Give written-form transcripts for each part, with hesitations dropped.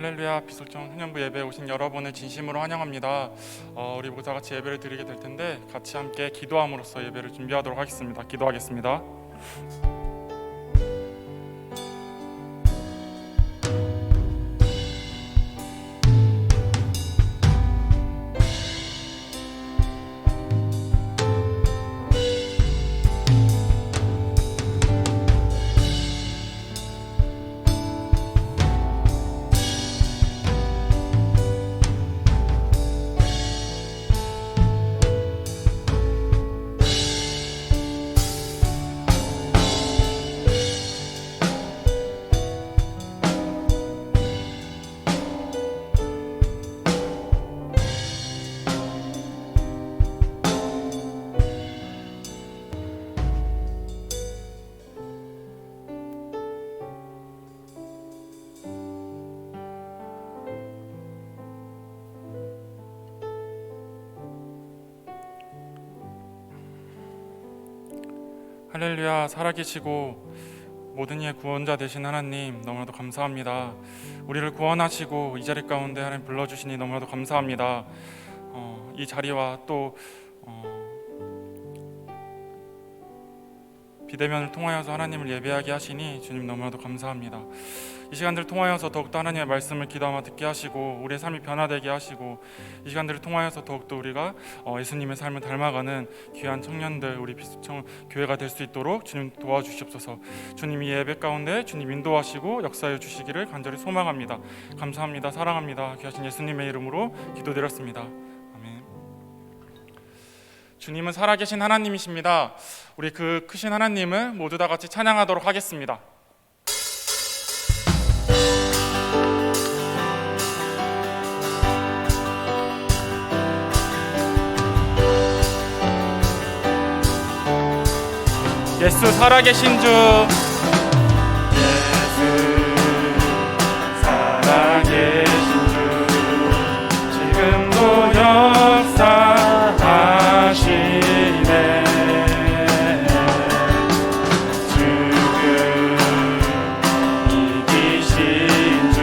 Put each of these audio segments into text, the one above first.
할렐루야 비솔청 청년부 예배에 오신 여러분을 진심으로 환영합니다. 우리 모두 같이 예배를 드리게 될 텐데 같이 함께 기도함으로써 예배를 준비하도록 하겠습니다. 기도하겠습니다. 할렐루야 살아계시고 모든 이의 구원자 되신 하나님 너무나도 감사합니다. 우리를 구원하시고 이 자리 가운데 하나님 불러주시니 너무나도 감사합니다. 이 자리와 또 비대면을 통하여서 하나님을 예배하게 하시니 주님 너무나도 감사합니다. 이 시간들을 통하여서 더욱더 하나님의 말씀을 귀담아 듣게 하시고 우리의 삶이 변화되게 하시고 이 시간들을 통하여서 더욱더 우리가 예수님의 삶을 닮아가는 귀한 청년들 우리 비수청 교회가 될 수 있도록 주님 도와주시옵소서. 주님이 예배 가운데 주님 인도하시고 역사해 주시기를 간절히 소망합니다. 감사합니다. 사랑합니다. 귀하신 예수님의 이름으로 기도드렸습니다. 아멘. 주님은 살아계신 하나님이십니다. 우리 그 크신 하나님을 모두 다 같이 찬양하도록 하겠습니다. 예수 살아계신 주, 예수 살아계신 주, 지금도 역사하시네. 지금 이기신 주,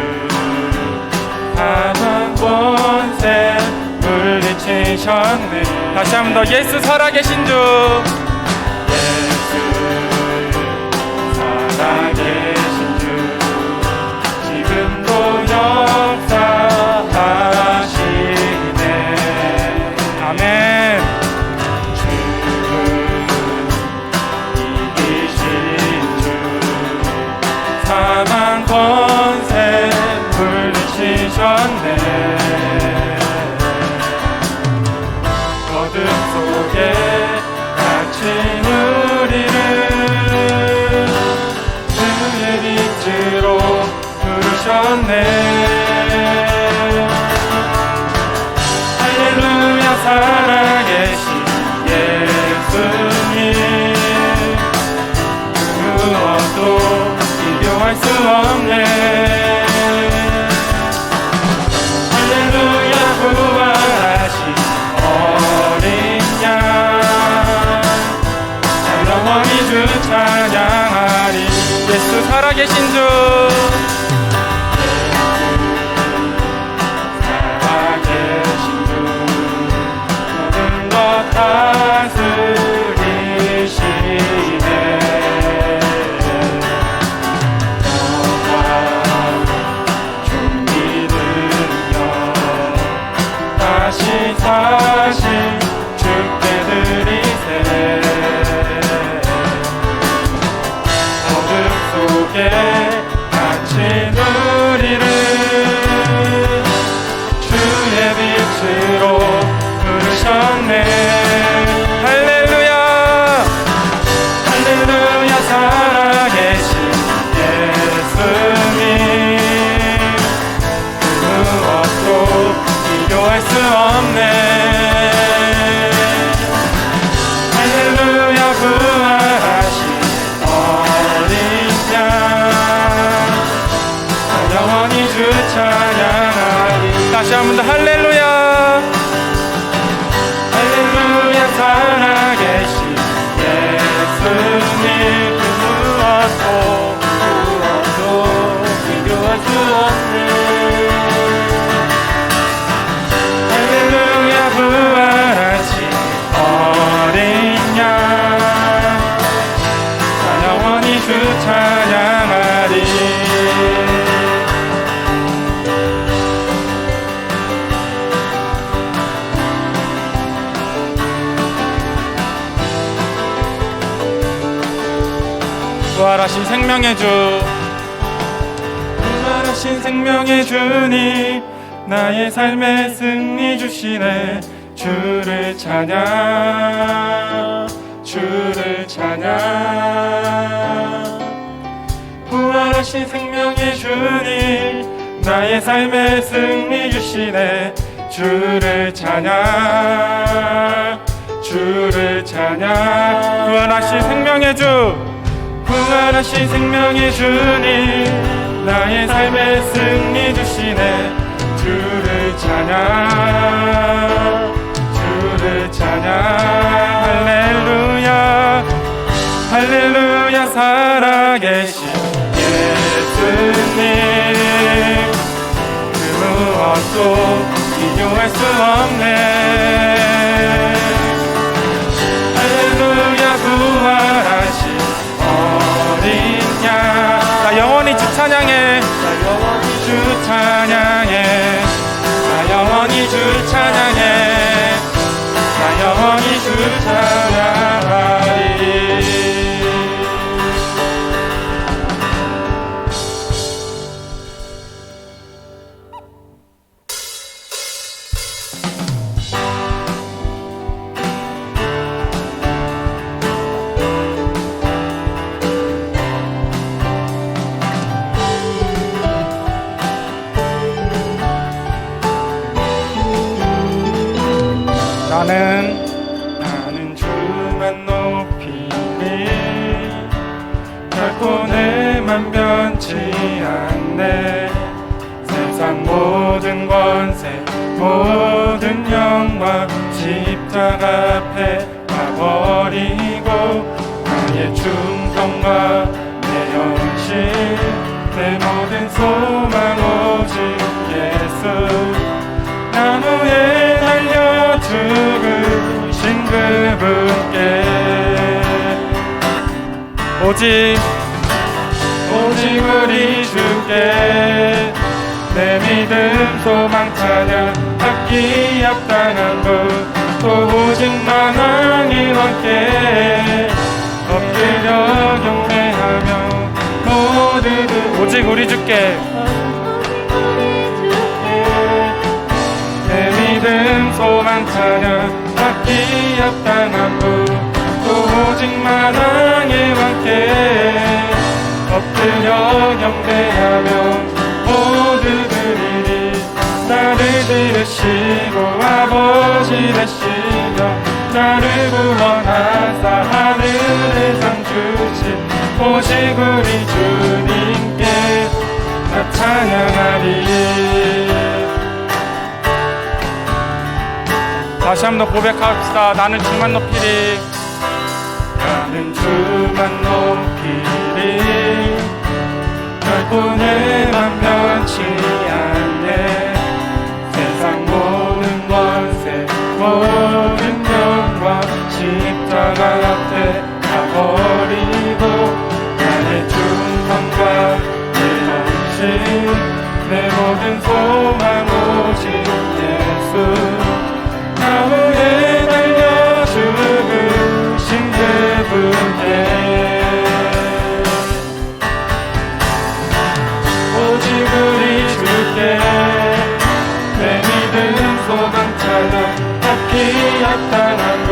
하나 권세 물리치셨네. 다시 한 번 더 예수 살아계신 주, 살아계신 주, 지금도 역사하시네. 아멘. 주는 이기신 주, 사망 권세 물리치셨네. 어둠 속에 갇힌 우리를 빛으로 부르셨네. 할렐루야 살아계신 예수님, 무엇도 비교할 수 없네. 할렐루야 부활하신 어린 양, 영원히 주 찬양하리. 예수 살아계신 주, 살아계신 주, 모든 것 다스리시네. 너와 좀 믿으며 다시 다시 주께 드리세. 속에 갇힌 우리를 주의 빛으로 부르셨네. 할렐루야 할렐루야 살아계신 예수님, 무엇도 비교할 수 없네. 할렐루야 부활하신 영원히 주 찬양하리. 다시 한 번 더 할렐루야 할렐루야 살아계신 예수님, 무엇도 비교할 수 없네. 부활하신 생명의 주, 부활하신 생명의 주님, 나의 삶의 승리 주시네. 주를 찬양, 주를 찬양. 부활하신 생명의 주님, 나의 삶의 승리 주시네. 주를 찬양, 주를 찬양. 부활하신 생명의 주, 부활하신 생명의 주님, 나의 삶의 승리 주시네. 주를 찬양, 주를 찬양. 할렐루야, 할렐루야. 살아계신 예수님, 그 무엇도 비교할 수 없네. 할렐루야. 부활하신 어린 양, 나 영원히 주 찬양해, 나 영원히 주 찬양해, 나 영원히 주 찬양해, 나 영원히 주 찬양하리. 나는 주만 높이리. 결코 내만 변치 않네. 세상 모든 권세 모든 영광 십자가 앞에 가버리고, 나의 충성과 내 헌신 내 모든 소망 오직 예수. 나무에 달려 죽으신 그분께 오직 우리 주께 내 믿음 소망 찬양 받기 합당한 분. 또 오직 만왕의 왕께 엎드려 경배하며 모두들 오직 우리 주께 내 믿음 소망 찬양 받기 합당한 분. 또 오직 만왕의 왕께 엎드려 경배하며 모두들이 나를 들으시고 아버지 되시며 나를 구원하사 하늘의 상 주신 오직 우리 주님께 나 찬양하리. 다시 한 번 더 고백합시다. 나는 주만 높이리. 나는 주만 높이리. 결코 내만 변치 않네. 세상 모든 권세 모든 영광 십자가 앞에 가버리고, 나의 충성과 내 헌신 내 모든 소망 오직 예수. 나무에 달려 죽으신 그분께 오직 우리 주께 내 믿음 소망 찬양 받기 합당한 분.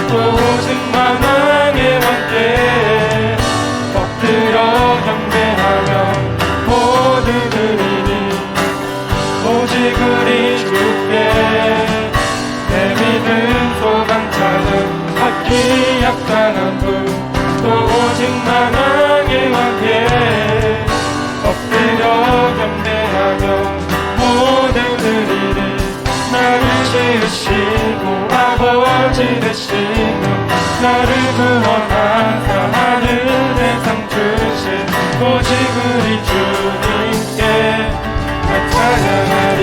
또 오직 만왕의 왕께 엎드려 경배하며 모두들이니 오직 우리 주께 내 믿음 소망 찬양 받기 합당한 분. 또 오직 만왕의 왕께 엎드려 경배하며 모두들이니 나를 지으시고 아버지 되시며 나를 구원하사 하늘의 상 주신 오직 우리 주님께 나 찬양하리.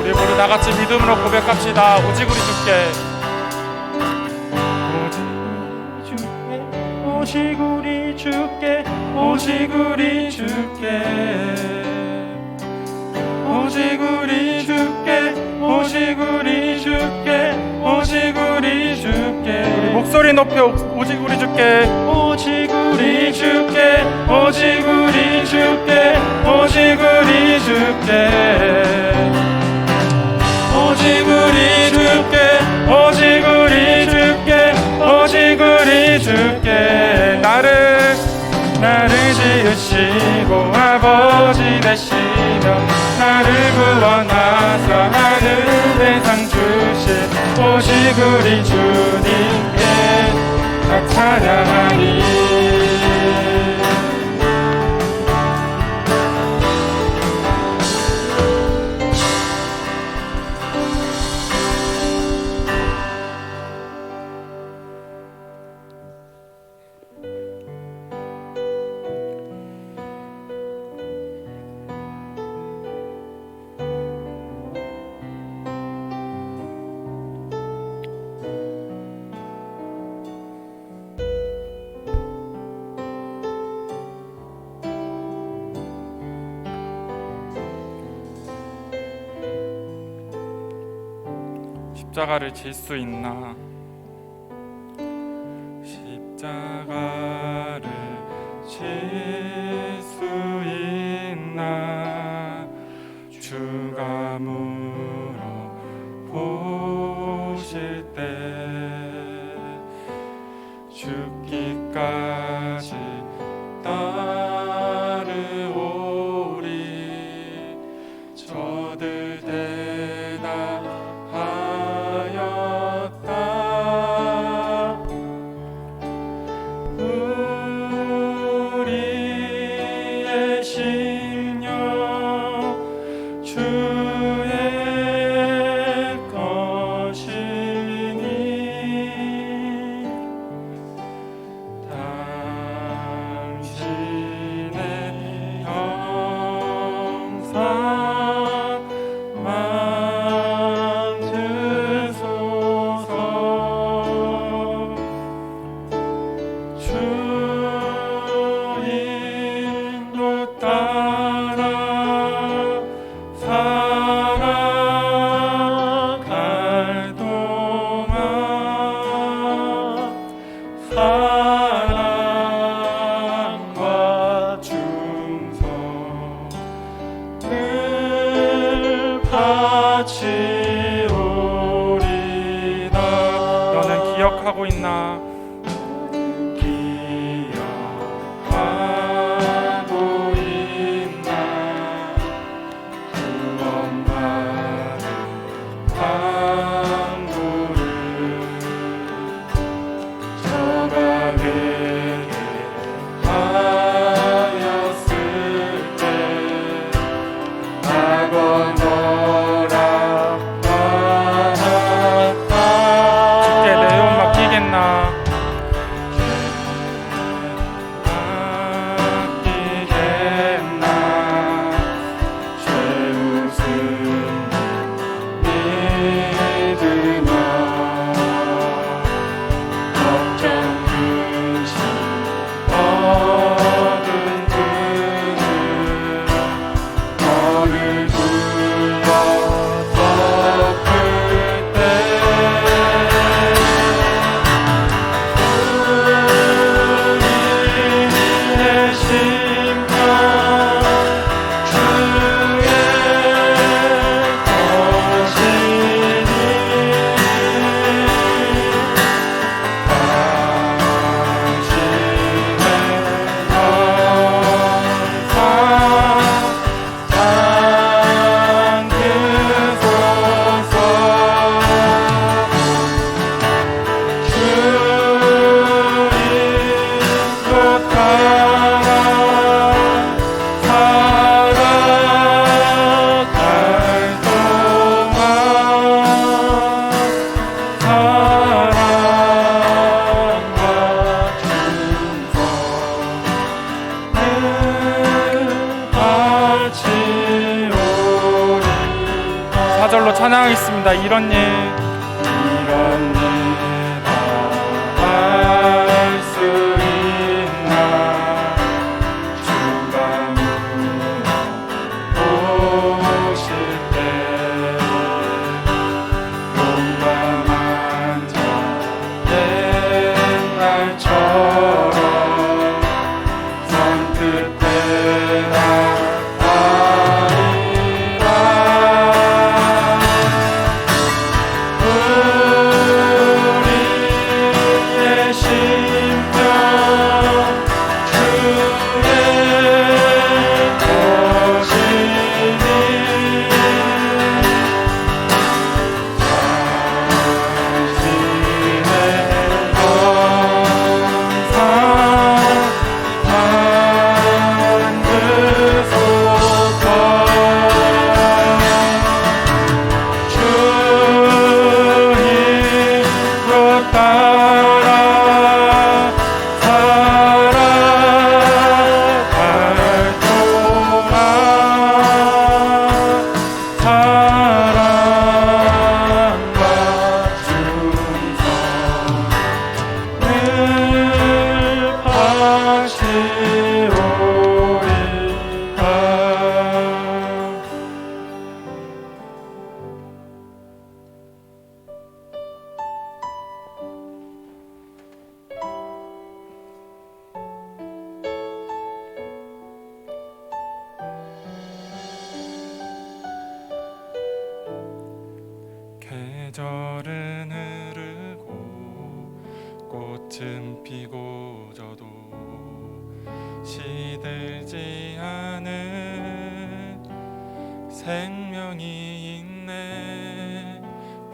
우리 모두 다같이 믿음으로 고백합시다. 오직 우리 주께 오직 우리 주께 오직 우리 주께 오직 우리 주께 오직 우리 주께 오직 우리 주께. 우리 소리 높여 오직 우리 주께 오직 우리 주께 오직 우리 주께 오직 우리 주께 오직 우리 주께 오직 우리 주께 오직 우리 주께 나를 지으시고 아버지 되시며 나를 구원하사 하늘의 상 주신 오직 우리 주님께 다 찬양하리. 십자가를 질 수 있나 십자가를 질 수 있나 주가 물어보실 때 죽기까지 따르오리 저들 너는 기억하고 있나 찬양하겠습니다. 이런 일 할 수 있나 주가 물어보실 때 용감한 자 계절은 흐르고 꽃은 피고 져도 시들지 않은 생명이 있네.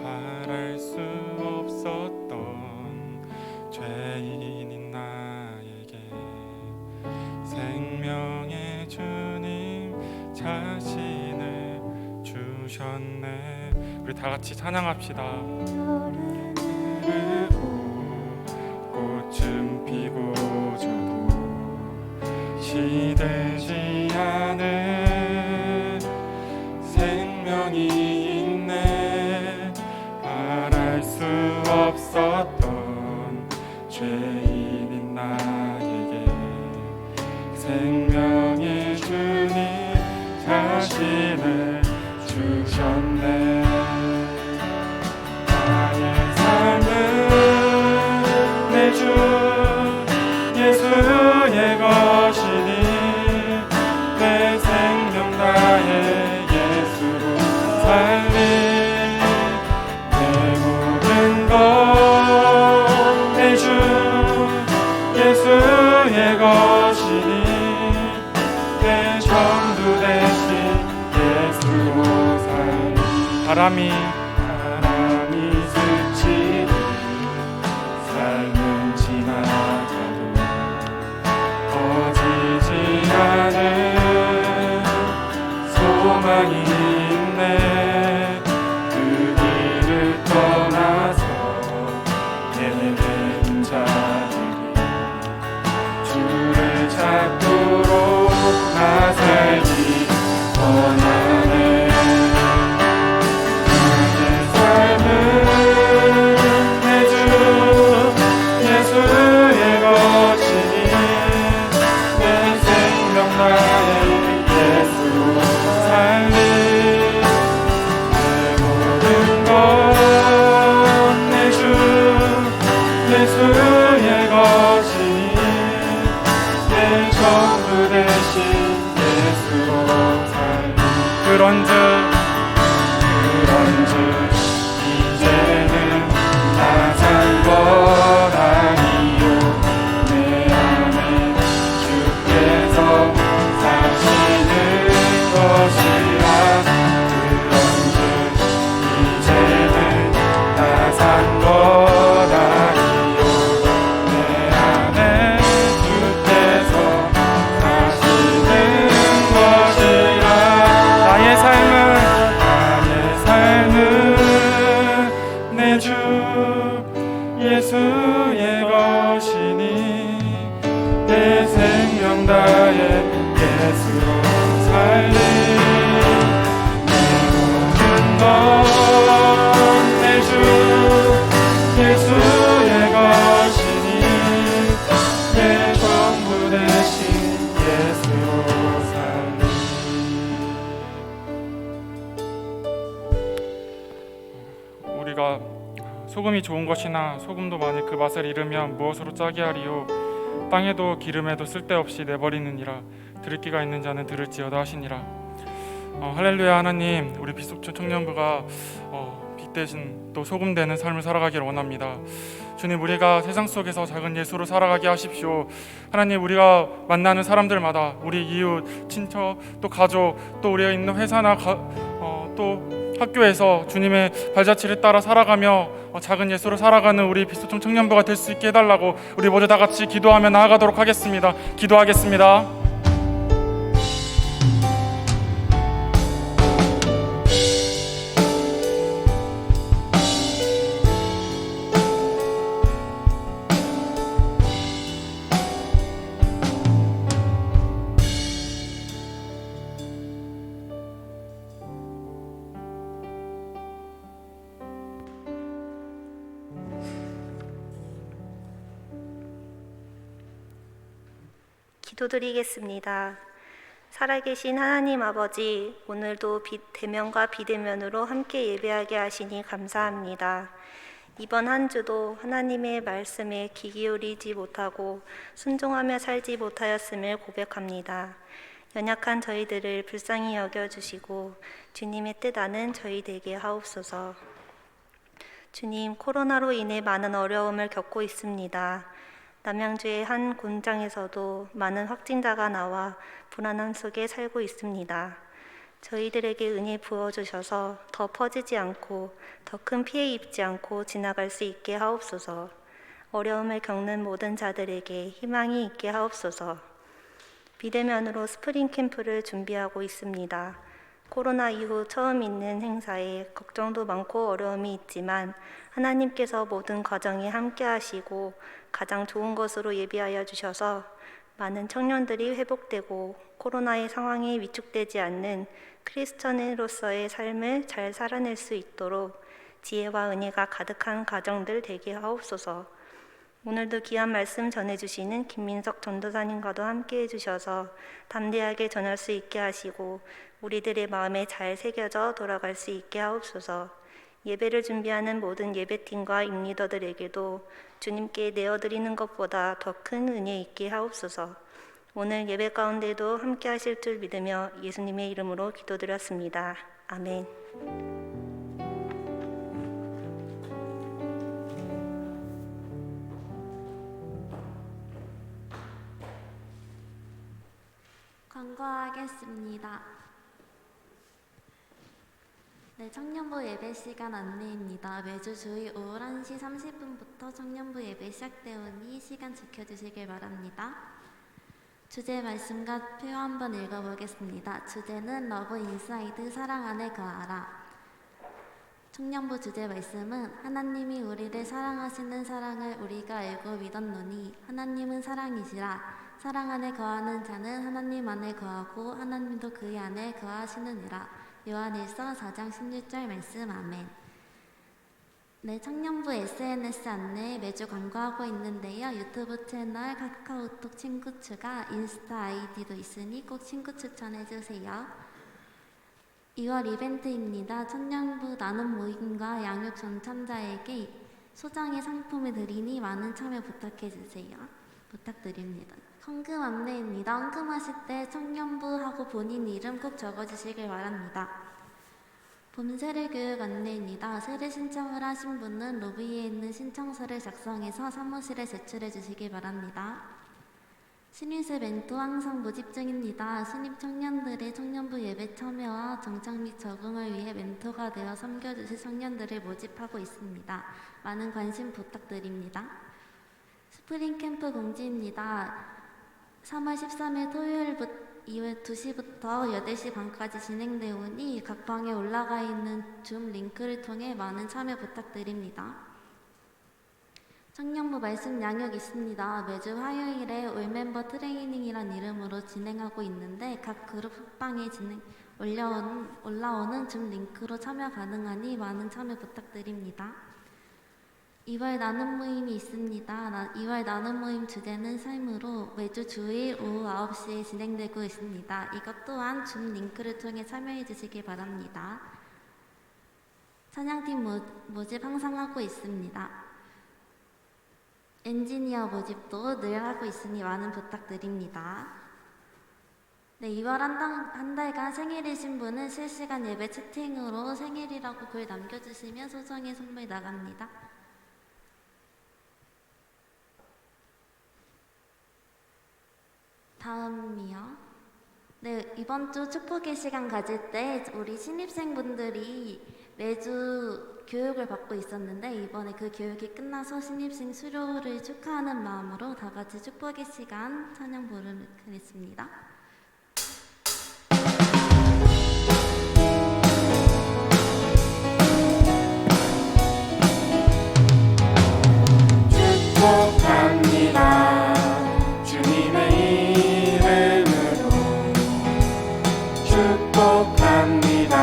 바랄 수 없었던 죄인인 나에게 생명의 주님 자신을 주셨네. 우리 다 같이 찬양합시다. 꽃은 피고 져도 시들지 않은 생명이 있네. 바랄 수 없었던 죄인인 나에게 생명의 주님 자신을 주셨네. 나의 삶은 내 주 예수의 것이니 내 생명 다해 예수로 살리. 내 모든 것 내 주 예수의 것이니 내 전부 대신 예수로 살리. 바람이 스치듯 삶은 지나가도 꺼지지 않은 소망이 있네. 그 길을 떠나서 헤매는 자들이 주를 찾도록 나 살기 원하네. 나의 삶은 내 주 예수의 것이니 내 생명 나의 예수로 살리. 내 모든 것 내 주 예수의 것이니 내 전부 대신 예수로 살리. 그런즉 이제는 나 산 것 아니요 내 안에 주께서 사시는 것이라. 그런즉 이제는 나 산 것 아니요 내 안에 주께서 사시는 것이라. 나의 삶은 내 주 예수의 것이니 내 생명 다해 예수로 살리. 내 모든 것 내 주 예수의 것이니 내 전부 대신 예수로 살리. 우리가 소금이 좋은 것이나 소금도 만일 그 맛을 잃으면 무엇으로 짜게 하리요. 땅에도 기름에도 쓸데없이 내버리느니라. 들을 귀가 있는 자는 들을지어다 하시니라. 할렐루야. 하나님, 우리 빛속촌 청년부가 빛 대신 또 소금 되는 삶을 살아가기를 원합니다. 주님, 우리가 세상 속에서 작은 예수로 살아가게 하십시오. 하나님, 우리가 만나는 사람들마다 우리 이웃, 친척, 또 가족, 또 우리가 있는 회사나 또 학교에서 주님의 발자취를 따라 살아가며 작은 예수로 살아가는 우리 빛소청 청년부가 될 수 있게 해달라고 우리 모두 다 같이 기도하며 나아가도록 하겠습니다. 기도하겠습니다. 기도드리겠습니다. 살아계신 하나님 아버지, 오늘도 대면과 비대면으로 함께 예배하게 하시니 감사합니다. 이번 한 주도 하나님의 말씀에 귀 기울이지 못하고 순종하며 살지 못하였음을 고백합니다. 연약한 저희들을 불쌍히 여겨주시고 주님의 뜻 아는 저희 되게 하옵소서. 주님, 코로나로 인해 많은 어려움을 겪고 있습니다. 남양주의 한 공장에서도 많은 확진자가 나와 불안함 속에 살고 있습니다. 저희들에게 은혜 부어주셔서 더 퍼지지 않고 더 큰 피해 입지 않고 지나갈 수 있게 하옵소서. 어려움을 겪는 모든 자들에게 희망이 있게 하옵소서. 비대면으로 스프링 캠프를 준비하고 있습니다. 코로나 이후 처음 있는 행사에 걱정도 많고 어려움이 있지만 하나님께서 모든 과정에 함께 하시고 가장 좋은 것으로 예비하여 주셔서 많은 청년들이 회복되고 코로나의 상황에 위축되지 않는 크리스천으로서의 삶을 잘 살아낼 수 있도록 지혜와 은혜가 가득한 가정들 되게 하옵소서. 오늘도 귀한 말씀 전해주시는 김민석 전도사님과도 함께 해주셔서 담대하게 전할 수 있게 하시고 우리들의 마음에 잘 새겨져 돌아갈 수 있게 하옵소서. 예배를 준비하는 모든 예배팀과 임리더들에게도 주님께 내어드리는 것보다 더 큰 은혜 있게 하옵소서. 오늘 예배 가운데도 함께 하실 줄 믿으며 예수님의 이름으로 기도드렸습니다. 아멘. 광고하겠습니다. 네, 청년부 예배 시간 안내입니다. 매주 주일 오후 1시 30분부터 청년부 예배 시작되오니 시간 지켜주시길 바랍니다. 주제 말씀과 표어 한번 읽어보겠습니다. 주제는 러브 인사이드 사랑 안에 거하라. 청년부 주제 말씀은 하나님이 우리를 사랑하시는 사랑을 우리가 알고 믿었노니 하나님은 사랑이시라. 사랑 안에 거하는 자는 하나님 안에 거하고 하나님도 그의 안에 거하시느니라. 요한일서 4장 16절 말씀. 아멘. 네, 청년부 SNS 안내 매주 광고하고 있는데요. 유튜브 채널, 카카오톡 친구 추가, 인스타 아이디도 있으니 꼭 친구 추천해주세요. 2월 이벤트입니다. 청년부 나눔 모임과 양육 전참자에게 소정의 상품을 드리니 많은 참여 부탁드립니다. 헌금 안내입니다. 헌금하실 때 청년부하고 본인 이름 꼭 적어주시길 바랍니다. 봄세례 교육 안내입니다. 세례 신청을 하신 분은 로비에 있는 신청서를 작성해서 사무실에 제출해 주시기 바랍니다. 신입생 멘토 항상 모집 중입니다. 신입 청년들의 청년부 예배 참여와 정착 및 적응을 위해 멘토가 되어 섬겨주실 청년들을 모집하고 있습니다. 많은 관심 부탁드립니다. 스프링 캠프 공지입니다. 3월 13일 토요일 이후 2시부터 8시 반까지 진행되오니 각 방에 올라가 있는 줌 링크를 통해 많은 참여 부탁드립니다. 청년부 말씀 양육 있습니다. 매주 화요일에 올멤버 트레이닝이란 이름으로 진행하고 있는데 각 그룹 훅방에 올라오는 줌 링크로 참여 가능하니 많은 참여 부탁드립니다. 2월 나눔 모임이 있습니다. 2월 나눔 모임 주제는 삶으로 매주 주일 오후 9시에 진행되고 있습니다. 이것 또한 줌 링크를 통해 참여해 주시기 바랍니다. 찬양팀 모집 항상 하고 있습니다. 엔지니어 모집도 늘 하고 있으니 많은 부탁드립니다. 네, 2월 한 달간 생일이신 분은 실시간 예배 채팅으로 생일이라고 글 남겨주시면 소정의 선물 나갑니다. 다음이요. 네, 이번 주 축복의 시간 가질 때 우리 신입생분들이 매주 교육을 받고 있었는데 이번에 그 교육이 끝나서 신입생 수료를 축하하는 마음으로 다 같이 축복의 시간 찬양 부르겠습니다. 축복합니다. 축복합니다.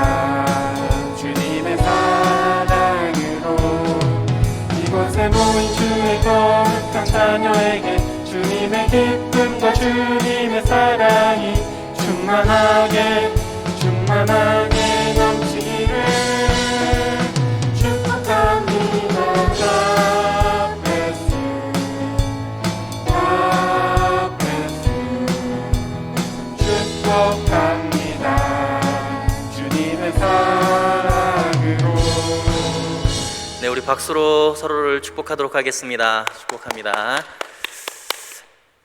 주님의 사랑으로 이곳에 모인 주의 거룩한 자녀에게 주님의 기쁨과 주님의 사랑이 충만하게 넘치기를 축복합니다. 박수로 서로를 축복하도록 하겠습니다. 축복합니다.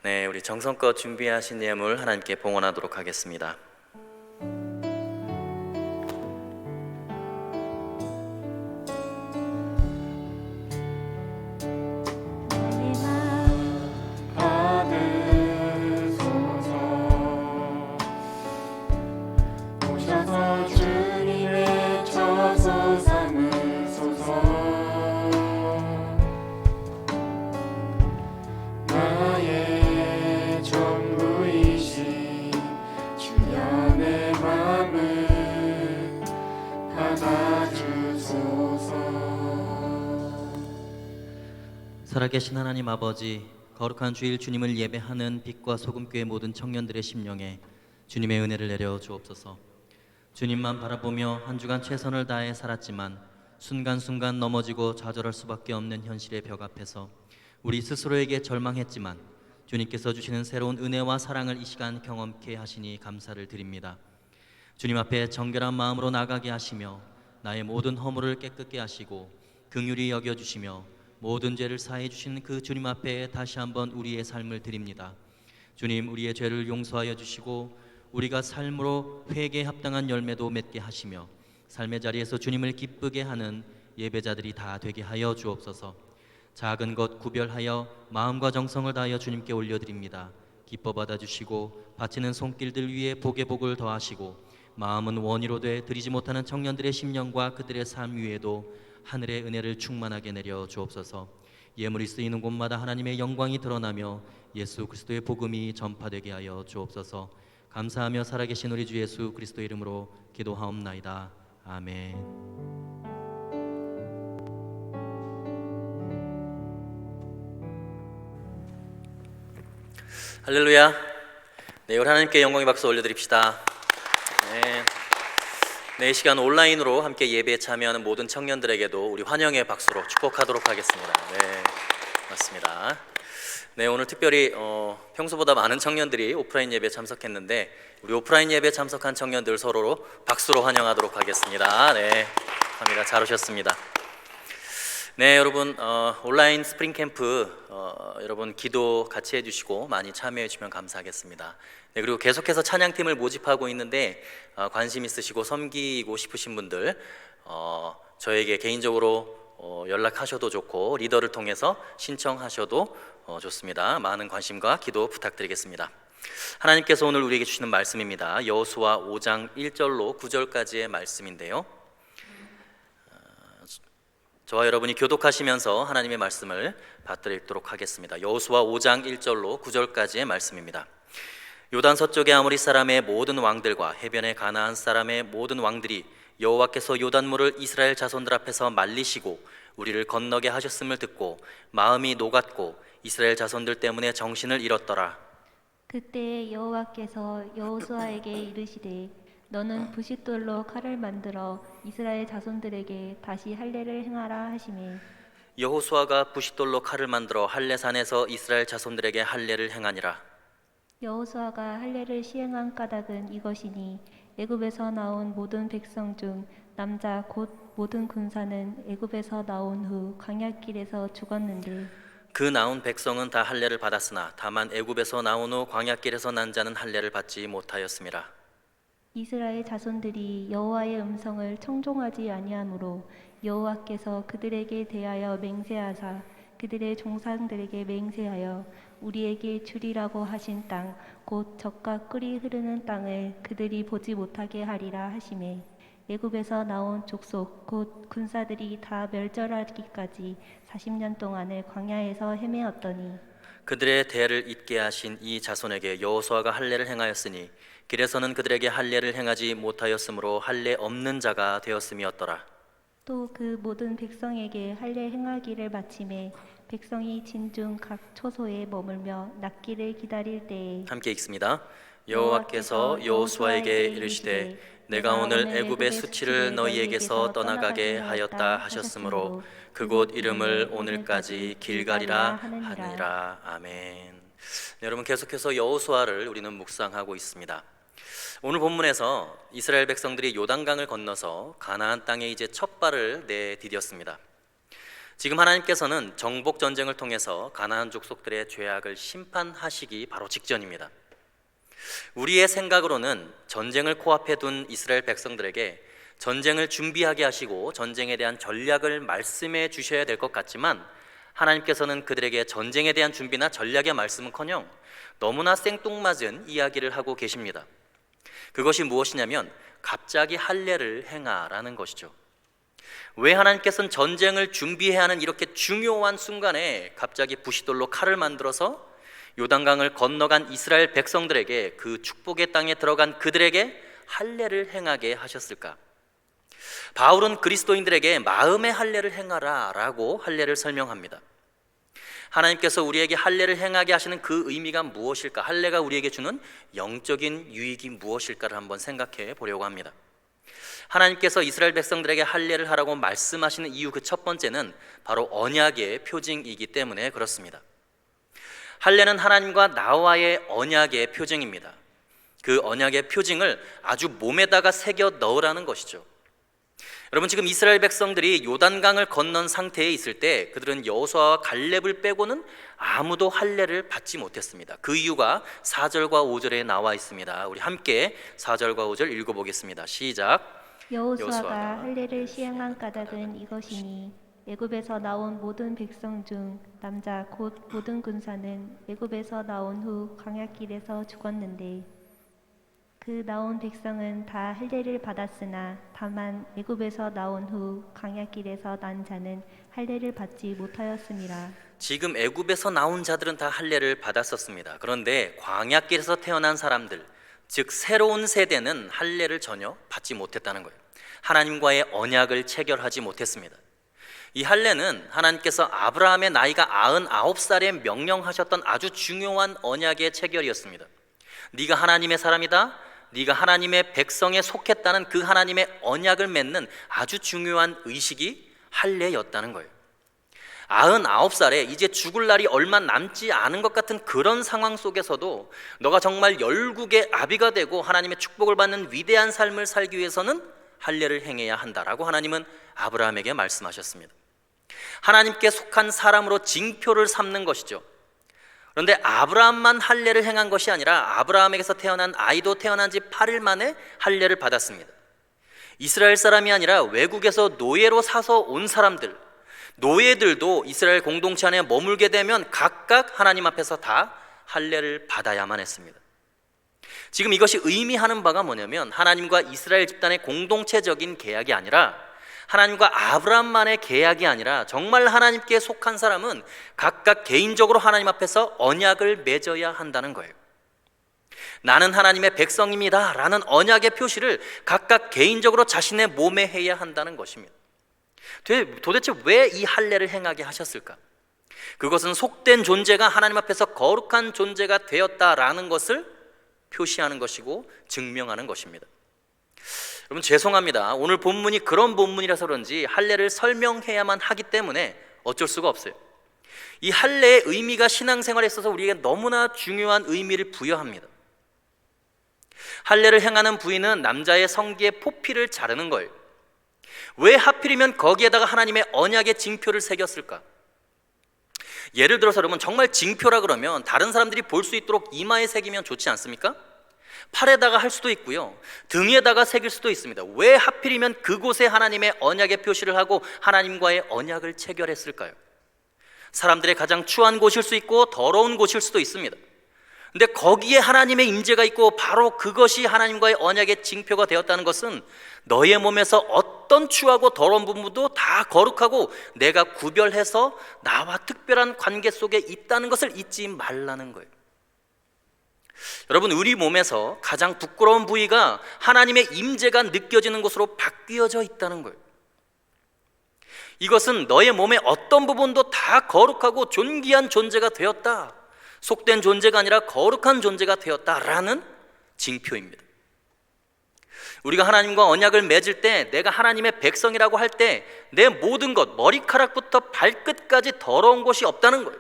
네, 우리 정성껏 준비하신 예물 하나님께 봉헌하도록 하겠습니다. 오셔서 주님의 처소 삼으소서. 나의 전부이신 주여 내 맘을 받아주소서. 살아계신 하나님 아버지, 거룩한 주일 주님을 예배하는 빛과 소금교회 모든 청년들의 심령에 주님의 은혜를 내려 주옵소서. 주님만 바라보며 한 주간 최선을 다해 살았지만 순간순간 넘어지고 좌절할 수밖에 없는 현실의 벽 앞에서 우리 스스로에게 절망했지만 주님께서 주시는 새로운 은혜와 사랑을 이 시간 경험케 하시니 감사를 드립니다. 주님 앞에 정결한 마음으로 나가게 하시며 나의 모든 허물을 깨끗게 하시고 긍휼히 여겨주시며 모든 죄를 사해 주신 그 주님 앞에 다시 한번 우리의 삶을 드립니다. 주님, 우리의 죄를 용서하여 주시고 우리가 삶으로 회개에 합당한 열매도 맺게 하시며 삶의 자리에서 주님을 기쁘게 하는 예배자들이 다 되게 하여 주옵소서. 작은 것 구별하여 마음과 정성을 다하여 주님께 올려드립니다. 기뻐 받아주시고 바치는 손길들 위에 복의 복을 더하시고 마음은 원의로 돼 드리지 못하는 청년들의 심령과 그들의 삶 위에도 하늘의 은혜를 충만하게 내려 주옵소서. 예물이 쓰이는 곳마다 하나님의 영광이 드러나며 예수 그리스도의 복음이 전파되게 하여 주옵소서. 감사하며 살아계신 우리 주 예수 그리스도 이름으로 기도하옵나이다. 아멘. 할렐루야. 네, 우리 하나님께 영광의 박수 올려드립시다. 네. 네, 이 시간 온라인으로 함께 예배에 참여하는 모든 청년들에게도 우리 환영의 박수로 축복하도록 하겠습니다. 네, 맞습니다. 네, 오늘 특별히 평소보다 많은 청년들이 오프라인 예배에 참석했는데 우리 오프라인 예배에 참석한 청년들 서로로 박수로 환영하도록 하겠습니다. 네, 감사합니다. 잘 오셨습니다. 네, 여러분 온라인 스프링 캠프 여러분 기도 같이 해주시고 많이 참여해 주시면 감사하겠습니다. 네, 그리고 계속해서 찬양팀을 모집하고 있는데 관심 있으시고 섬기고 싶으신 분들 저에게 개인적으로 연락하셔도 좋고 리더를 통해서 신청하셔도 좋습니다. 많은 관심과 기도 부탁드리겠습니다. 하나님께서 오늘 우리에게 주시는 말씀입니다. 여호수아 5장 1절로 9절까지의 말씀인데요, 저와 여러분이 교독하시면서 하나님의 말씀을 받들도록 하겠습니다. 여호수아 5장 1절로 9절까지의 말씀입니다. 요단 서쪽의 아모리 사람의 모든 왕들과 해변의 가나안 사람의 모든 왕들이 여호와께서 요단물을 이스라엘 자손들 앞에서 말리시고 우리를 건너게 하셨음을 듣고 마음이 녹았고 이스라엘 자손들 때문에 정신을 잃었더라. 그때 여호와께서 여호수아에게 이르시되 너는 부싯돌로 칼을 만들어 이스라엘 자손들에게 다시 할례를 행하라 하시매 여호수아가 부싯돌로 칼을 만들어 할례산에서 이스라엘 자손들에게 할례를 행하니라. 여호수아가 할례를 시행한 까닭은 이것이니 애굽에서 나온 모든 백성 중 남자 곧 모든 군사는 애굽에서 나온 후 광야길에서 죽었는데 그 나온 백성은 다 할례를 받았으나 다만 애굽에서 나온 후 광야길에서 난 자는 할례를 받지 못하였음이라. 이스라엘 자손들이 여호와의 음성을 청종하지 아니하므로 여호와께서 그들에게 대하여 맹세하사 그들의 종상들에게 맹세하여 우리에게 주리라고 하신 땅 곧 젖과 꿀이 흐르는 땅을 그들이 보지 못하게 하리라 하시매 애굽에서 나온 족속 곧 군사들이 다 멸절하기까지 40년 동안을 광야에서 헤매었더니 그들의 대를 잇게 하신 이 자손에게 여호수아가 할례를 행하였으니 길에서는 그들에게 할례를 행하지 못하였으므로 할례 없는 자가 되었음이었더라. 또 그 모든 백성에게 할례 행하기를 마침에 백성이 진중 각 초소에 머물며 낫기를 기다릴 때에 함께 읽습니다. 여호와께서 여호수아에게 이르시되 내가 오늘 애굽의 수치를 너희에게서 떠나가게 하였다 하셨으므로 그곳 이름을 오늘까지 길갈이라 하느니라. 아멘. 네, 여러분 계속해서 여호수아를 우리는 묵상하고 있습니다. 오늘 본문에서 이스라엘 백성들이 요단강을 건너서 가나안 땅에 이제 첫 발을 내디뎠습니다. 지금 하나님께서는 정복 전쟁을 통해서 가나안 족속들의 죄악을 심판하시기 바로 직전입니다. 우리의 생각으로는 전쟁을 코앞에 둔 이스라엘 백성들에게 전쟁을 준비하게 하시고 전쟁에 대한 전략을 말씀해 주셔야 될 것 같지만, 하나님께서는 그들에게 전쟁에 대한 준비나 전략의 말씀은커녕 너무나 생뚱맞은 이야기를 하고 계십니다. 그것이 무엇이냐면 갑자기 할례를 행하라는 것이죠. 왜 하나님께서는 전쟁을 준비해야 하는 이렇게 중요한 순간에 갑자기 부싯돌로 칼을 만들어서 요단강을 건너간 이스라엘 백성들에게, 그 축복의 땅에 들어간 그들에게 할례를 행하게 하셨을까? 바울은 그리스도인들에게 마음의 할례를 행하라 라고 할례를 설명합니다. 하나님께서 우리에게 할례를 행하게 하시는 그 의미가 무엇일까? 할례가 우리에게 주는 영적인 유익이 무엇일까를 한번 생각해 보려고 합니다. 하나님께서 이스라엘 백성들에게 할례를 하라고 말씀하시는 이유, 그 첫 번째는 바로 언약의 표징이기 때문에 그렇습니다. 할례는 하나님과 나와의 언약의 표징입니다. 그 언약의 표징을 아주 몸에다가 새겨 넣으라는 것이죠. 여러분, 지금 이스라엘 백성들이 요단강을 건넌 상태에 있을 때 그들은 여호수아와 갈렙을 빼고는 아무도 할례를 받지 못했습니다. 그 이유가 4절과 5절에 나와 있습니다. 우리 함께 4절과 5절 읽어보겠습니다. 시작. 여호수아가 할례를 시행한 까닭은 이것이니 애굽에서 나온 모든 백성 중 남자 곧 모든 군사는 애굽에서 나온 후 광야길에서 죽었는데, 그 나온 백성은 다 할례를 받았으나 다만 애굽에서 나온 후 광야길에서 난 자는 할례를 받지 못하였음이라. 지금 애굽에서 나온 자들은 다 할례를 받았었습니다. 그런데 광야길에서 태어난 사람들, 즉 새로운 세대는 할례를 전혀 받지 못했다는 거예요. 하나님과의 언약을 체결하지 못했습니다. 이 할례는 하나님께서 아브라함의 나이가 99살에 명령하셨던 아주 중요한 언약의 체결이었습니다. 네가 하나님의 사람이다, 네가 하나님의 백성에 속했다는 그 하나님의 언약을 맺는 아주 중요한 의식이 할례였다는 거예요. 99살에 이제 죽을 날이 얼마 남지 않은 것 같은 그런 상황 속에서도 너가 정말 열국의 아비가 되고 하나님의 축복을 받는 위대한 삶을 살기 위해서는 할례를 행해야 한다라고 하나님은 아브라함에게 말씀하셨습니다. 하나님께 속한 사람으로 징표를 삼는 것이죠. 그런데 아브라함만 할례를 행한 것이 아니라 아브라함에게서 태어난 아이도 태어난 지 8일 만에 할례를 받았습니다. 이스라엘 사람이 아니라 외국에서 노예로 사서 온 사람들, 노예들도 이스라엘 공동체 안에 머물게 되면 각각 하나님 앞에서 다 할례를 받아야만 했습니다. 지금 이것이 의미하는 바가 뭐냐면 하나님과 이스라엘 집단의 공동체적인 계약이 아니라, 하나님과 아브라함만의 계약이 아니라 정말 하나님께 속한 사람은 각각 개인적으로 하나님 앞에서 언약을 맺어야 한다는 거예요. 나는 하나님의 백성입니다 라는 언약의 표시를 각각 개인적으로 자신의 몸에 해야 한다는 것입니다. 도대체 왜 이 할례를 행하게 하셨을까? 그것은 속된 존재가 하나님 앞에서 거룩한 존재가 되었다라는 것을 표시하는 것이고 증명하는 것입니다. 여러분, 죄송합니다. 오늘 본문이 그런 본문이라서 그런지 할례를 설명해야만 하기 때문에 어쩔 수가 없어요. 이 할례의 의미가 신앙생활에 있어서 우리에게 너무나 중요한 의미를 부여합니다. 할례를 행하는 부위는 남자의 성기의 포피를 자르는 거예요. 왜 하필이면 거기에다가 하나님의 언약의 징표를 새겼을까? 예를 들어서 여러분, 정말 징표라 그러면 다른 사람들이 볼 수 있도록 이마에 새기면 좋지 않습니까? 팔에다가 할 수도 있고요, 등에다가 새길 수도 있습니다. 왜 하필이면 그곳에 하나님의 언약의 표시를 하고 하나님과의 언약을 체결했을까요? 사람들의 가장 추한 곳일 수 있고 더러운 곳일 수도 있습니다. 근데 거기에 하나님의 임재가 있고 바로 그것이 하나님과의 언약의 징표가 되었다는 것은 너의 몸에서 어떤 추하고 더러운 부분도 다 거룩하고 내가 구별해서 나와 특별한 관계 속에 있다는 것을 잊지 말라는 거예요. 여러분, 우리 몸에서 가장 부끄러운 부위가 하나님의 임재가 느껴지는 곳으로 바뀌어져 있다는 거예요. 이것은 너의 몸의 어떤 부분도 다 거룩하고 존귀한 존재가 되었다, 속된 존재가 아니라 거룩한 존재가 되었다라는 징표입니다. 우리가 하나님과 언약을 맺을 때, 내가 하나님의 백성이라고 할 때 내 모든 것, 머리카락부터 발끝까지 더러운 것이 없다는 거예요.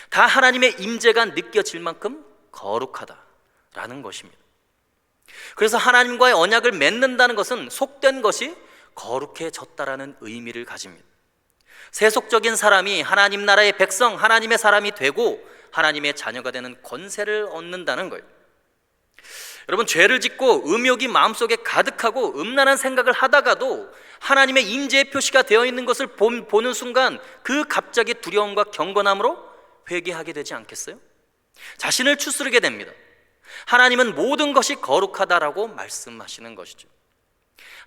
다 하나님의 임재가 느껴질 만큼 거룩하다라는 것입니다. 그래서 하나님과의 언약을 맺는다는 것은 속된 것이 거룩해졌다라는 의미를 가집니다. 세속적인 사람이 하나님 나라의 백성, 하나님의 사람이 되고 하나님의 자녀가 되는 권세를 얻는다는 거예요. 여러분, 죄를 짓고 음욕이 마음속에 가득하고 음란한 생각을 하다가도 하나님의 임재의 표시가 되어 있는 것을 보는 순간 그 갑자기 두려움과 경건함으로 회개하게 되지 않겠어요? 자신을 추스르게 됩니다. 하나님은 모든 것이 거룩하다라고 말씀하시는 것이죠.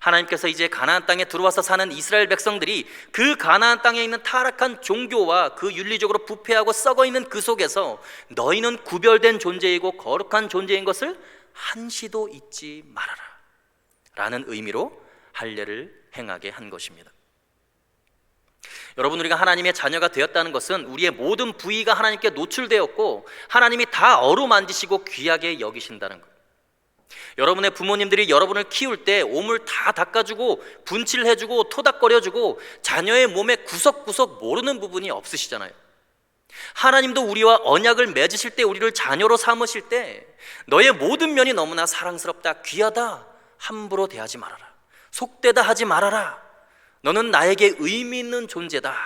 하나님께서 이제 가나안 땅에 들어와서 사는 이스라엘 백성들이 그 가나안 땅에 있는 타락한 종교와 그 윤리적으로 부패하고 썩어 있는 그 속에서 너희는 구별된 존재이고 거룩한 존재인 것을 한시도 잊지 말아라 라는 의미로 할례를 행하게 한 것입니다. 여러분, 우리가 하나님의 자녀가 되었다는 것은 우리의 모든 부위가 하나님께 노출되었고 하나님이 다 어루만지시고 귀하게 여기신다는 것. 여러분의 부모님들이 여러분을 키울 때 오물 다 닦아주고 분칠해주고 토닥거려주고 자녀의 몸에 구석구석 모르는 부분이 없으시잖아요. 하나님도 우리와 언약을 맺으실 때, 우리를 자녀로 삼으실 때 너의 모든 면이 너무나 사랑스럽다, 귀하다, 함부로 대하지 말아라, 속되다 하지 말아라, 너는 나에게 의미 있는 존재다,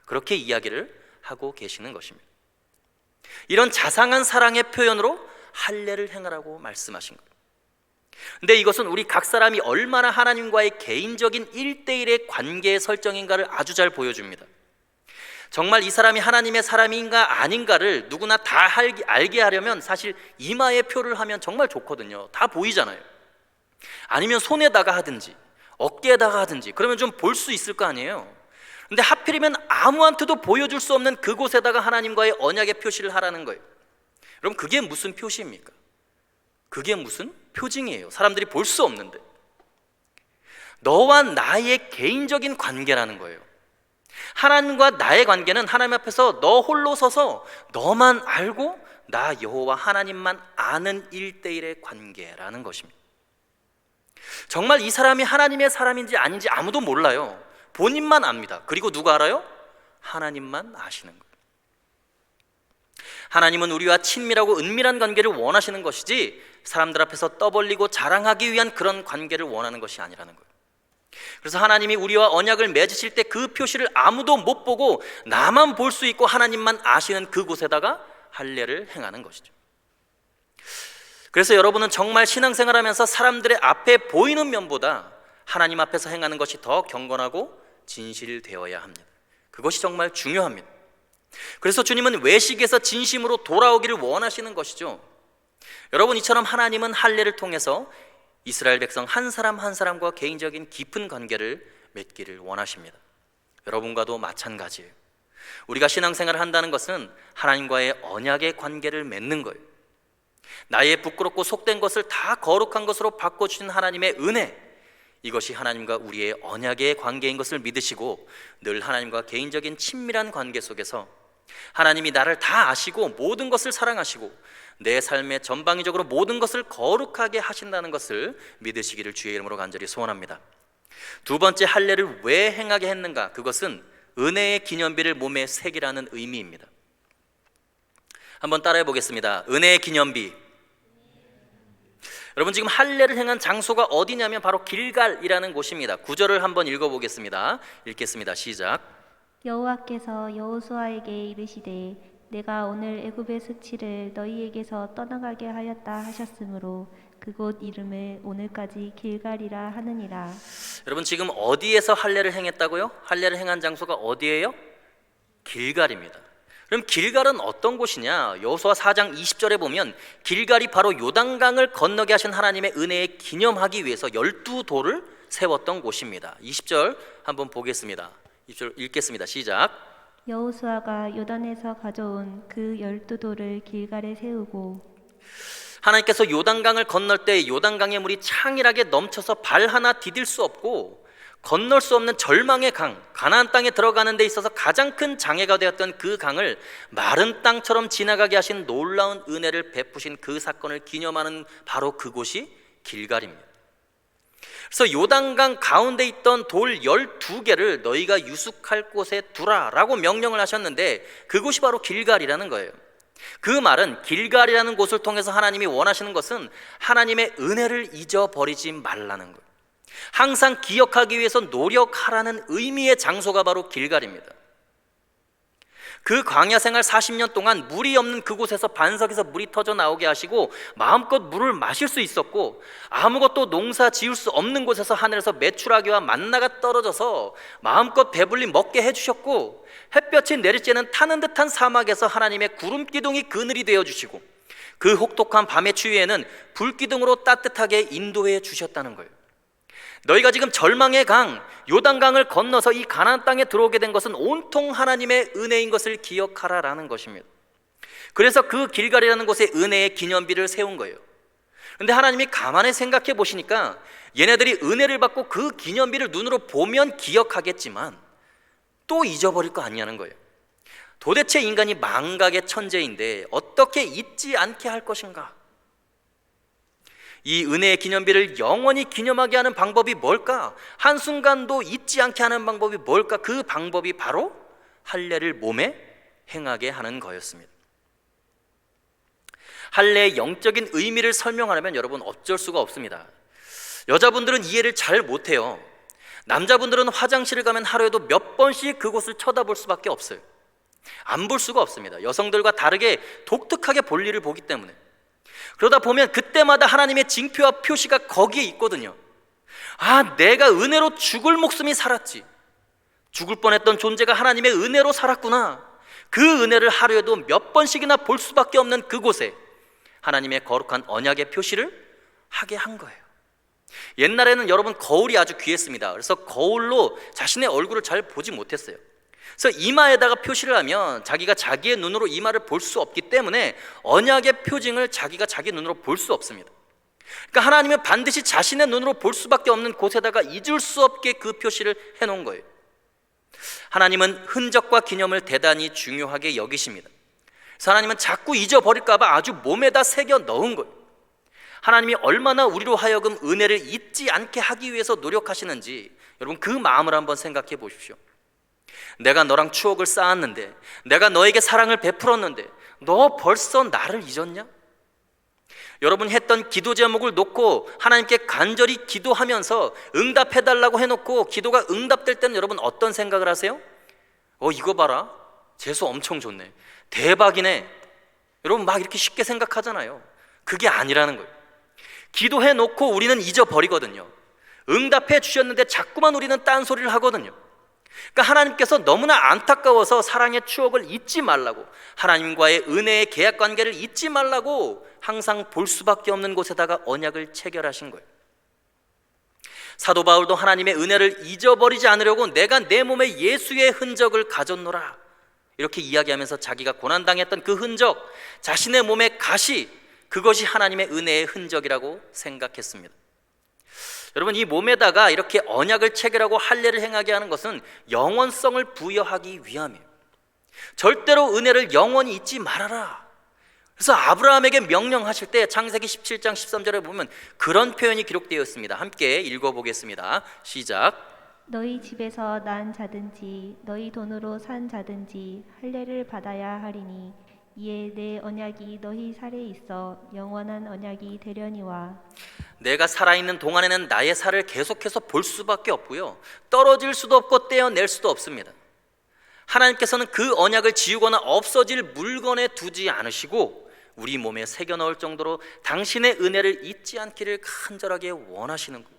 그렇게 이야기를 하고 계시는 것입니다. 이런 자상한 사랑의 표현으로 할례를 행하라고 말씀하신 거예요. 근데 이것은 우리 각 사람이 얼마나 하나님과의 개인적인 1대1의 관계의 설정인가를 아주 잘 보여줍니다. 정말 이 사람이 하나님의 사람인가 아닌가를 누구나 다 알게 하려면 사실 이마에 표를 하면 정말 좋거든요. 다 보이잖아요. 아니면 손에다가 하든지 어깨에다가 하든지, 그러면 좀 볼 수 있을 거 아니에요. 근데 하필이면 아무한테도 보여줄 수 없는 그곳에다가 하나님과의 언약의 표시를 하라는 거예요. 그럼 그게 무슨 표시입니까? 그게 무슨 표징이에요? 사람들이 볼 수 없는데. 너와 나의 개인적인 관계라는 거예요. 하나님과 나의 관계는 하나님 앞에서 너 홀로 서서 너만 알고 나 여호와 하나님만 아는 1대1의 관계라는 것입니다. 정말 이 사람이 하나님의 사람인지 아닌지 아무도 몰라요. 본인만 압니다. 그리고 누가 알아요? 하나님만 아시는 거예요. 하나님은 우리와 친밀하고 은밀한 관계를 원하시는 것이지 사람들 앞에서 떠벌리고 자랑하기 위한 그런 관계를 원하는 것이 아니라는 거예요. 그래서 하나님이 우리와 언약을 맺으실 때 그 표시를 아무도 못 보고 나만 볼 수 있고 하나님만 아시는 그곳에다가 할례를 행하는 것이죠. 그래서 여러분은 정말 신앙생활하면서 사람들의 앞에 보이는 면보다 하나님 앞에서 행하는 것이 더 경건하고 진실되어야 합니다. 그것이 정말 중요합니다. 그래서 주님은 외식에서 진심으로 돌아오기를 원하시는 것이죠. 여러분, 이처럼 하나님은 할례를 통해서 이스라엘 백성 한 사람 한 사람과 개인적인 깊은 관계를 맺기를 원하십니다. 여러분과도 마찬가지예요. 우리가 신앙생활을 한다는 것은 하나님과의 언약의 관계를 맺는 거예요. 나의 부끄럽고 속된 것을 다 거룩한 것으로 바꿔주신 하나님의 은혜, 이것이 하나님과 우리의 언약의 관계인 것을 믿으시고 늘 하나님과 개인적인 친밀한 관계 속에서 하나님이 나를 다 아시고 모든 것을 사랑하시고 내 삶에 전방위적으로 모든 것을 거룩하게 하신다는 것을 믿으시기를 주의 이름으로 간절히 소원합니다. 두 번째, 할례를 왜 행하게 했는가? 그것은 은혜의 기념비를 몸에 새기라는 의미입니다. 한번 따라해 보겠습니다. 은혜의 기념비. 여러분, 지금 할례를 행한 장소가 어디냐면 바로 길갈이라는 곳입니다. 구절을 한번 읽어보겠습니다. 읽겠습니다. 시작. 여호와께서 여호수아에게 이르시되 내가 오늘 애굽의 수치를 너희에게서 떠나가게 하였다 하셨으므로 그곳 이름을 오늘까지 길갈이라 하느니라. 여러분, 지금 어디에서 할례를 행했다고요? 할례를 행한 장소가 어디예요? 길갈입니다. 그럼 길갈은 어떤 곳이냐? 여호수아 4장 20절에 보면 길갈이 바로 요단강을 건너게 하신 하나님의 은혜에 기념하기 위해서 12돌을 세웠던 곳입니다. 20절 한번 보겠습니다. 20절 읽겠습니다. 시작. 여호수아가 요단에서 가져온 그 12돌을 길갈에 세우고. 하나님께서 요단강을 건널 때 요단강의 물이 창일하게 넘쳐서 발 하나 디딜 수 없고 건널 수 없는 절망의 강, 가나안 땅에 들어가는 데 있어서 가장 큰 장애가 되었던 그 강을 마른 땅처럼 지나가게 하신 놀라운 은혜를 베푸신 그 사건을 기념하는 바로 그곳이 길갈입니다. 그래서 요단강 가운데 있던 돌 12개를 너희가 유숙할 곳에 두라라고 명령을 하셨는데 그곳이 바로 길갈이라는 거예요. 그 말은 길갈이라는 곳을 통해서 하나님이 원하시는 것은 하나님의 은혜를 잊어버리지 말라는 거예요. 항상 기억하기 위해서 노력하라는 의미의 장소가 바로 길갈입니다. 그 광야 생활 40년 동안 물이 없는 그곳에서 반석에서 물이 터져 나오게 하시고 마음껏 물을 마실 수 있었고, 아무것도 농사 지을 수 없는 곳에서 하늘에서 메추라기와 만나가 떨어져서 마음껏 배불리 먹게 해주셨고, 햇볕이 내릴 때는 타는 듯한 사막에서 하나님의 구름 기둥이 그늘이 되어주시고, 그 혹독한 밤의 추위에는 불기둥으로 따뜻하게 인도해 주셨다는 거예요. 너희가 지금 절망의 강 요단강을 건너서 이 가나안 땅에 들어오게 된 것은 온통 하나님의 은혜인 것을 기억하라라는 것입니다. 그래서 그 길갈이라는 곳에 은혜의 기념비를 세운 거예요. 그런데 하나님이 가만히 생각해 보시니까 얘네들이 은혜를 받고 그 기념비를 눈으로 보면 기억하겠지만 또 잊어버릴 거 아니냐는 거예요. 도대체 인간이 망각의 천재인데 어떻게 잊지 않게 할 것인가? 이 은혜의 기념비를 영원히 기념하게 하는 방법이 뭘까? 한순간도 잊지 않게 하는 방법이 뭘까? 그 방법이 바로 할례를 몸에 행하게 하는 거였습니다. 할례의 영적인 의미를 설명하려면 여러분 어쩔 수가 없습니다. 여자분들은 이해를 잘 못해요. 남자분들은 화장실을 가면 하루에도 몇 번씩 그곳을 쳐다볼 수밖에 없어요. 안 볼 수가 없습니다. 여성들과 다르게 독특하게 볼일을 보기 때문에. 그러다 보면 그때마다 하나님의 징표와 표시가 거기에 있거든요. 아, 내가 은혜로 죽을 목숨이 살았지. 죽을 뻔했던 존재가 하나님의 은혜로 살았구나. 그 은혜를 하루에도 몇 번씩이나 볼 수밖에 없는 그곳에 하나님의 거룩한 언약의 표시를 하게 한 거예요. 옛날에는 여러분 거울이 아주 귀했습니다. 그래서 거울로 자신의 얼굴을 잘 보지 못했어요. 그래서 이마에다가 표시를 하면 자기가 자기의 눈으로 이마를 볼 수 없기 때문에 언약의 표징을 자기가 자기 눈으로 볼 수 없습니다. 그러니까 하나님은 반드시 자신의 눈으로 볼 수밖에 없는 곳에다가 잊을 수 없게 그 표시를 해놓은 거예요. 하나님은 흔적과 기념을 대단히 중요하게 여기십니다. 그래서 하나님은 자꾸 잊어버릴까 봐 아주 몸에다 새겨 넣은 거예요. 하나님이 얼마나 우리로 하여금 은혜를 잊지 않게 하기 위해서 노력하시는지 여러분 그 마음을 한번 생각해 보십시오. 내가 너랑 추억을 쌓았는데, 내가 너에게 사랑을 베풀었는데 너 벌써 나를 잊었냐? 여러분 했던 기도 제목을 놓고 하나님께 간절히 기도하면서 응답해달라고 해놓고 기도가 응답될 때는 여러분 어떤 생각을 하세요? 이거 봐라, 재수 엄청 좋네, 대박이네. 여러분 막 이렇게 쉽게 생각하잖아요. 그게 아니라는 거예요. 기도해놓고 우리는 잊어버리거든요. 응답해 주셨는데 자꾸만 우리는 딴소리를 하거든요. 그러니까 하나님께서 너무나 안타까워서 사랑의 추억을 잊지 말라고, 하나님과의 은혜의 계약 관계를 잊지 말라고 항상 볼 수밖에 없는 곳에다가 언약을 체결하신 거예요. 사도 바울도 하나님의 은혜를 잊어버리지 않으려고 내가 내 몸에 예수의 흔적을 가졌노라 이렇게 이야기하면서 자기가 고난당했던 그 흔적, 자신의 몸의 가시, 그것이 하나님의 은혜의 흔적이라고 생각했습니다. 여러분 이 몸에다가 이렇게 언약을 체결하고 할례를 행하게 하는 것은 영원성을 부여하기 위함이에요. 절대로 은혜를 영원히 잊지 말아라. 그래서 아브라함에게 명령하실 때 창세기 17장 13절에 보면 그런 표현이 기록되어 있습니다. 함께 읽어보겠습니다. 시작. 너희 집에서 난 자든지 너희 돈으로 산 자든지 할례를 받아야 하리니 이에 내 언약이 너희 살에 있어 영원한 언약이 되려니와. 내가 살아있는 동안에는 나의 살을 계속해서 볼 수밖에 없고요, 떨어질 수도 없고 떼어낼 수도 없습니다. 하나님께서는 그 언약을 지우거나 없어질 물건에 두지 않으시고 우리 몸에 새겨 넣을 정도로 당신의 은혜를 잊지 않기를 간절하게 원하시는 거예요.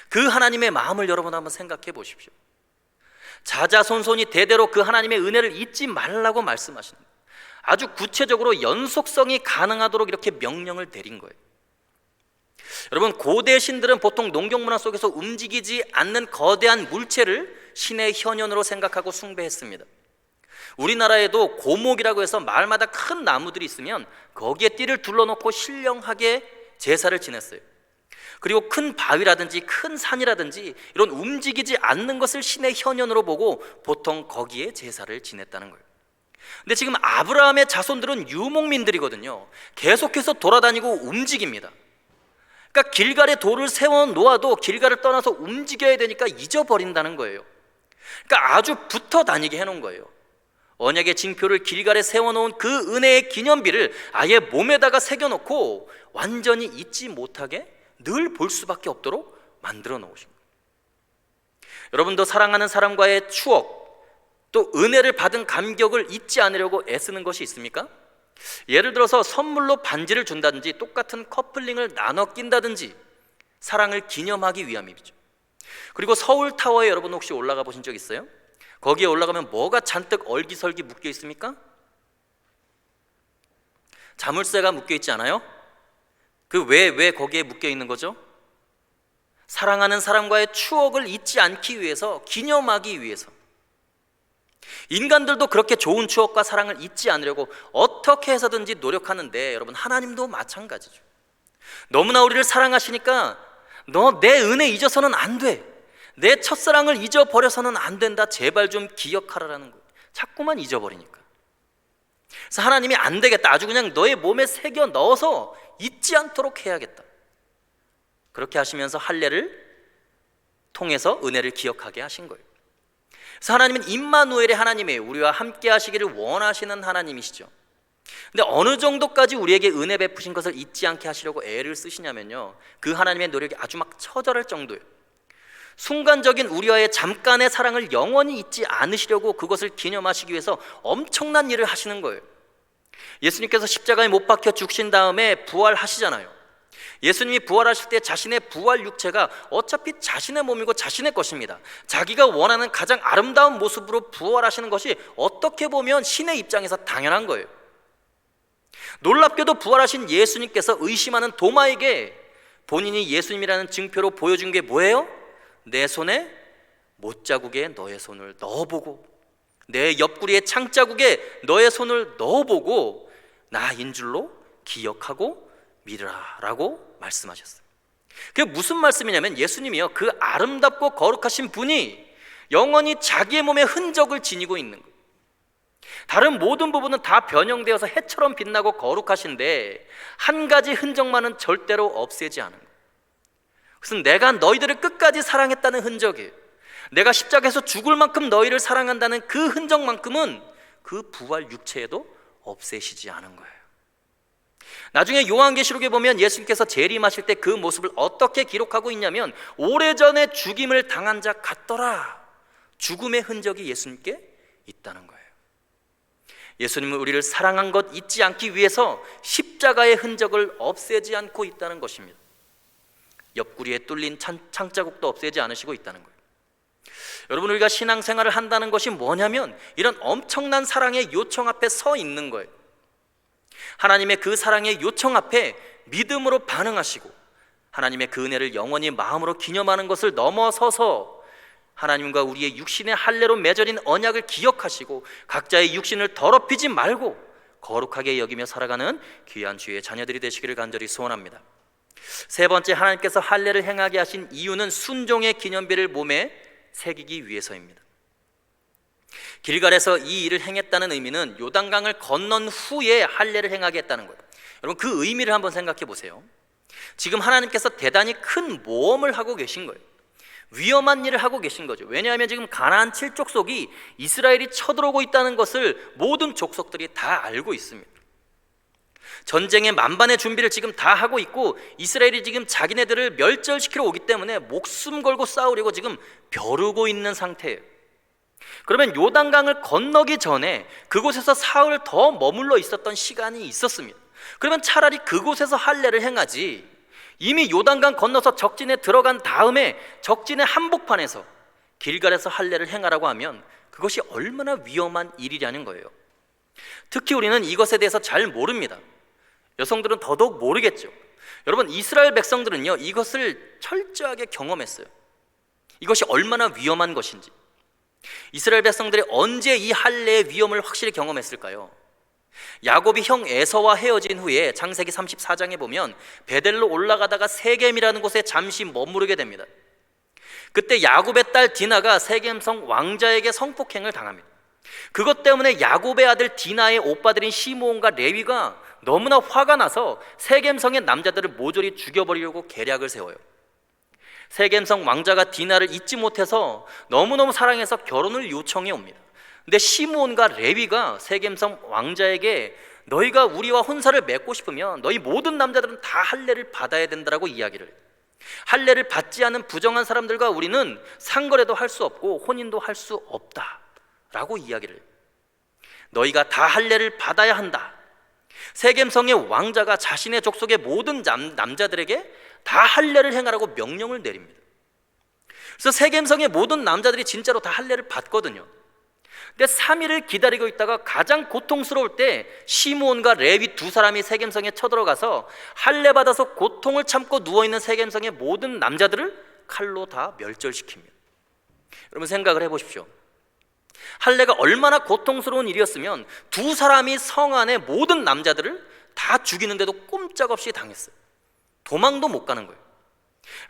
그 하나님의 마음을 여러분 한번 생각해 보십시오. 자자손손이 대대로 그 하나님의 은혜를 잊지 말라고 말씀하시는 거예요. 아주 구체적으로 연속성이 가능하도록 이렇게 명령을 내린 거예요. 여러분 고대 신들은 보통 농경문화 속에서 움직이지 않는 거대한 물체를 신의 현현으로 생각하고 숭배했습니다. 우리나라에도 고목이라고 해서 마을마다 큰 나무들이 있으면 거기에 띠를 둘러놓고 신령하게 제사를 지냈어요. 그리고 큰 바위라든지 큰 산이라든지 이런 움직이지 않는 것을 신의 현현으로 보고 보통 거기에 제사를 지냈다는 거예요. 근데 지금 아브라함의 자손들은 유목민들이거든요. 계속해서 돌아다니고 움직입니다. 그러니까 길갈에 돌을 세워 놓아도 길갈을 떠나서 움직여야 되니까 잊어버린다는 거예요. 그러니까 아주 붙어 다니게 해놓은 거예요. 언약의 징표를 길갈에 세워놓은 그 은혜의 기념비를 아예 몸에다가 새겨놓고 완전히 잊지 못하게 늘 볼 수밖에 없도록 만들어 놓으신 거예요. 여러분도 사랑하는 사람과의 추억, 또 은혜를 받은 감격을 잊지 않으려고 애쓰는 것이 있습니까? 예를 들어서 선물로 반지를 준다든지 똑같은 커플링을 나눠 낀다든지 사랑을 기념하기 위함이죠. 그리고 서울타워에 여러분 혹시 올라가 보신 적 있어요? 거기에 올라가면 뭐가 잔뜩 얼기설기 묶여 있습니까? 자물쇠가 묶여 있지 않아요? 왜 거기에 묶여 있는 거죠? 사랑하는 사람과의 추억을 잊지 않기 위해서, 기념하기 위해서. 인간들도 그렇게 좋은 추억과 사랑을 잊지 않으려고 어떻게 해서든지 노력하는데 여러분, 하나님도 마찬가지죠. 너무나 우리를 사랑하시니까 너 내 은혜 잊어서는 안 돼, 내 첫사랑을 잊어버려서는 안 된다, 제발 좀 기억하라라는 거예요. 자꾸만 잊어버리니까. 그래서 하나님이 안 되겠다, 아주 그냥 너의 몸에 새겨 넣어서 잊지 않도록 해야겠다. 그렇게 하시면서 할례를 통해서 은혜를 기억하게 하신 거예요. 그래서 하나님은 임마누엘의 하나님이에요. 우리와 함께 하시기를 원하시는 하나님이시죠. 근데 어느 정도까지 우리에게 은혜 베푸신 것을 잊지 않게 하시려고 애를 쓰시냐면요, 그 하나님의 노력이 아주 막 처절할 정도예요. 순간적인 우리와의 잠깐의 사랑을 영원히 잊지 않으시려고 그것을 기념하시기 위해서 엄청난 일을 하시는 거예요. 예수님께서 십자가에 못 박혀 죽으신 다음에 부활하시잖아요. 예수님이 부활하실 때 자신의 부활 육체가 어차피 자신의 몸이고 자신의 것입니다. 자기가 원하는 가장 아름다운 모습으로 부활하시는 것이 어떻게 보면 신의 입장에서 당연한 거예요. 놀랍게도 부활하신 예수님께서 의심하는 도마에게 본인이 예수님이라는 증표로 보여준 게 뭐예요? 내 손에 못자국에 너의 손을 넣어보고, 내 옆구리에 창자국에 너의 손을 넣어보고 나인 줄로 기억하고 믿으라 라고 말씀하셨어요. 그게 무슨 말씀이냐면, 예수님이요, 그 아름답고 거룩하신 분이 영원히 자기의 몸에 흔적을 지니고 있는 거예요. 다른 모든 부분은 다 변형되어서 해처럼 빛나고 거룩하신데 한 가지 흔적만은 절대로 없애지 않은 거예요. 그것은 내가 너희들을 끝까지 사랑했다는 흔적이에요. 내가 십자가에서 죽을 만큼 너희를 사랑한다는 그 흔적만큼은 그 부활 육체에도 없애시지 않은 거예요. 나중에 요한계시록에 보면 예수님께서 재림하실 때 그 모습을 어떻게 기록하고 있냐면, 오래전에 죽임을 당한 자 같더라. 죽음의 흔적이 예수님께 있다는 거예요. 예수님은 우리를 사랑한 것 잊지 않기 위해서 십자가의 흔적을 없애지 않고 있다는 것입니다. 옆구리에 뚫린 창자국도 없애지 않으시고 있다는 거예요. 여러분, 우리가 신앙생활을 한다는 것이 뭐냐면 이런 엄청난 사랑의 요청 앞에 서 있는 거예요. 하나님의 그 사랑의 요청 앞에 믿음으로 반응하시고 하나님의 그 은혜를 영원히 마음으로 기념하는 것을 넘어서서 하나님과 우리의 육신의 할례로 맺어진 언약을 기억하시고 각자의 육신을 더럽히지 말고 거룩하게 여기며 살아가는 귀한 주의 자녀들이 되시기를 간절히 소원합니다. 세 번째, 하나님께서 할례를 행하게 하신 이유는 순종의 기념비를 몸에 새기기 위해서입니다. 길갈에서 이 일을 행했다는 의미는 요단강을 건넌 후에 할례를 행하게 했다는 거예요. 여러분, 그 의미를 한번 생각해 보세요. 지금 하나님께서 대단히 큰 모험을 하고 계신 거예요. 위험한 일을 하고 계신 거죠. 왜냐하면 지금 가나안 7족속이 이스라엘이 쳐들어오고 있다는 것을 모든 족속들이 다 알고 있습니다. 전쟁의 만반의 준비를 지금 다 하고 있고 이스라엘이 지금 자기네들을 멸절시키러 오기 때문에 목숨 걸고 싸우려고 지금 벼르고 있는 상태예요. 그러면 요단강을 건너기 전에 그곳에서 사흘 더 머물러 있었던 시간이 있었습니다. 그러면 차라리 그곳에서 할례를 행하지, 이미 요단강 건너서 적진에 들어간 다음에 적진의 한복판에서 길갈에서 할례를 행하라고 하면 그것이 얼마나 위험한 일이라는 거예요. 특히 우리는 이것에 대해서 잘 모릅니다. 여성들은 더더욱 모르겠죠. 여러분, 이스라엘 백성들은요, 이것을 철저하게 경험했어요. 이것이 얼마나 위험한 것인지. 이스라엘 백성들이 언제 이 할례의 위험을 확실히 경험했을까요? 야곱이 형 에서와 헤어진 후에 창세기 34장에 보면 베델로 올라가다가 세겜이라는 곳에 잠시 머무르게 됩니다. 그때 야곱의 딸 디나가 세겜성 왕자에게 성폭행을 당합니다. 그것 때문에 야곱의 아들 디나의 오빠들인 시므온과 레위가 너무나 화가 나서 세겜성의 남자들을 모조리 죽여버리려고 계략을 세워요. 세겜성 왕자가 디나를 잊지 못해서 너무너무 사랑해서 결혼을 요청해 옵니다. 근데 시므온과 레위가 세겜성 왕자에게 너희가 우리와 혼사를 맺고 싶으면 너희 모든 남자들은 다 할례를 받아야 된다라고 이야기를 해요. 할례를 받지 않은 부정한 사람들과 우리는 상거래도 할 수 없고 혼인도 할 수 없다라고 이야기를 해요. 너희가 다 할례를 받아야 한다. 세겜성의 왕자가 자신의 족속의 모든 남자들에게 다 할례를 행하라고 명령을 내립니다. 그래서 세겜성의 모든 남자들이 진짜로 다 할례를 받거든요. 근데 3일을 기다리고 있다가 가장 고통스러울 때 시므온과 레위 두 사람이 세겜성에 쳐들어가서 할례 받아서 고통을 참고 누워있는 세겜성의 모든 남자들을 칼로 다 멸절시킵니다. 여러분 생각을 해보십시오. 할례가 얼마나 고통스러운 일이었으면 두 사람이 성 안의 모든 남자들을 다 죽이는데도 꼼짝없이 당했어요. 도망도 못 가는 거예요.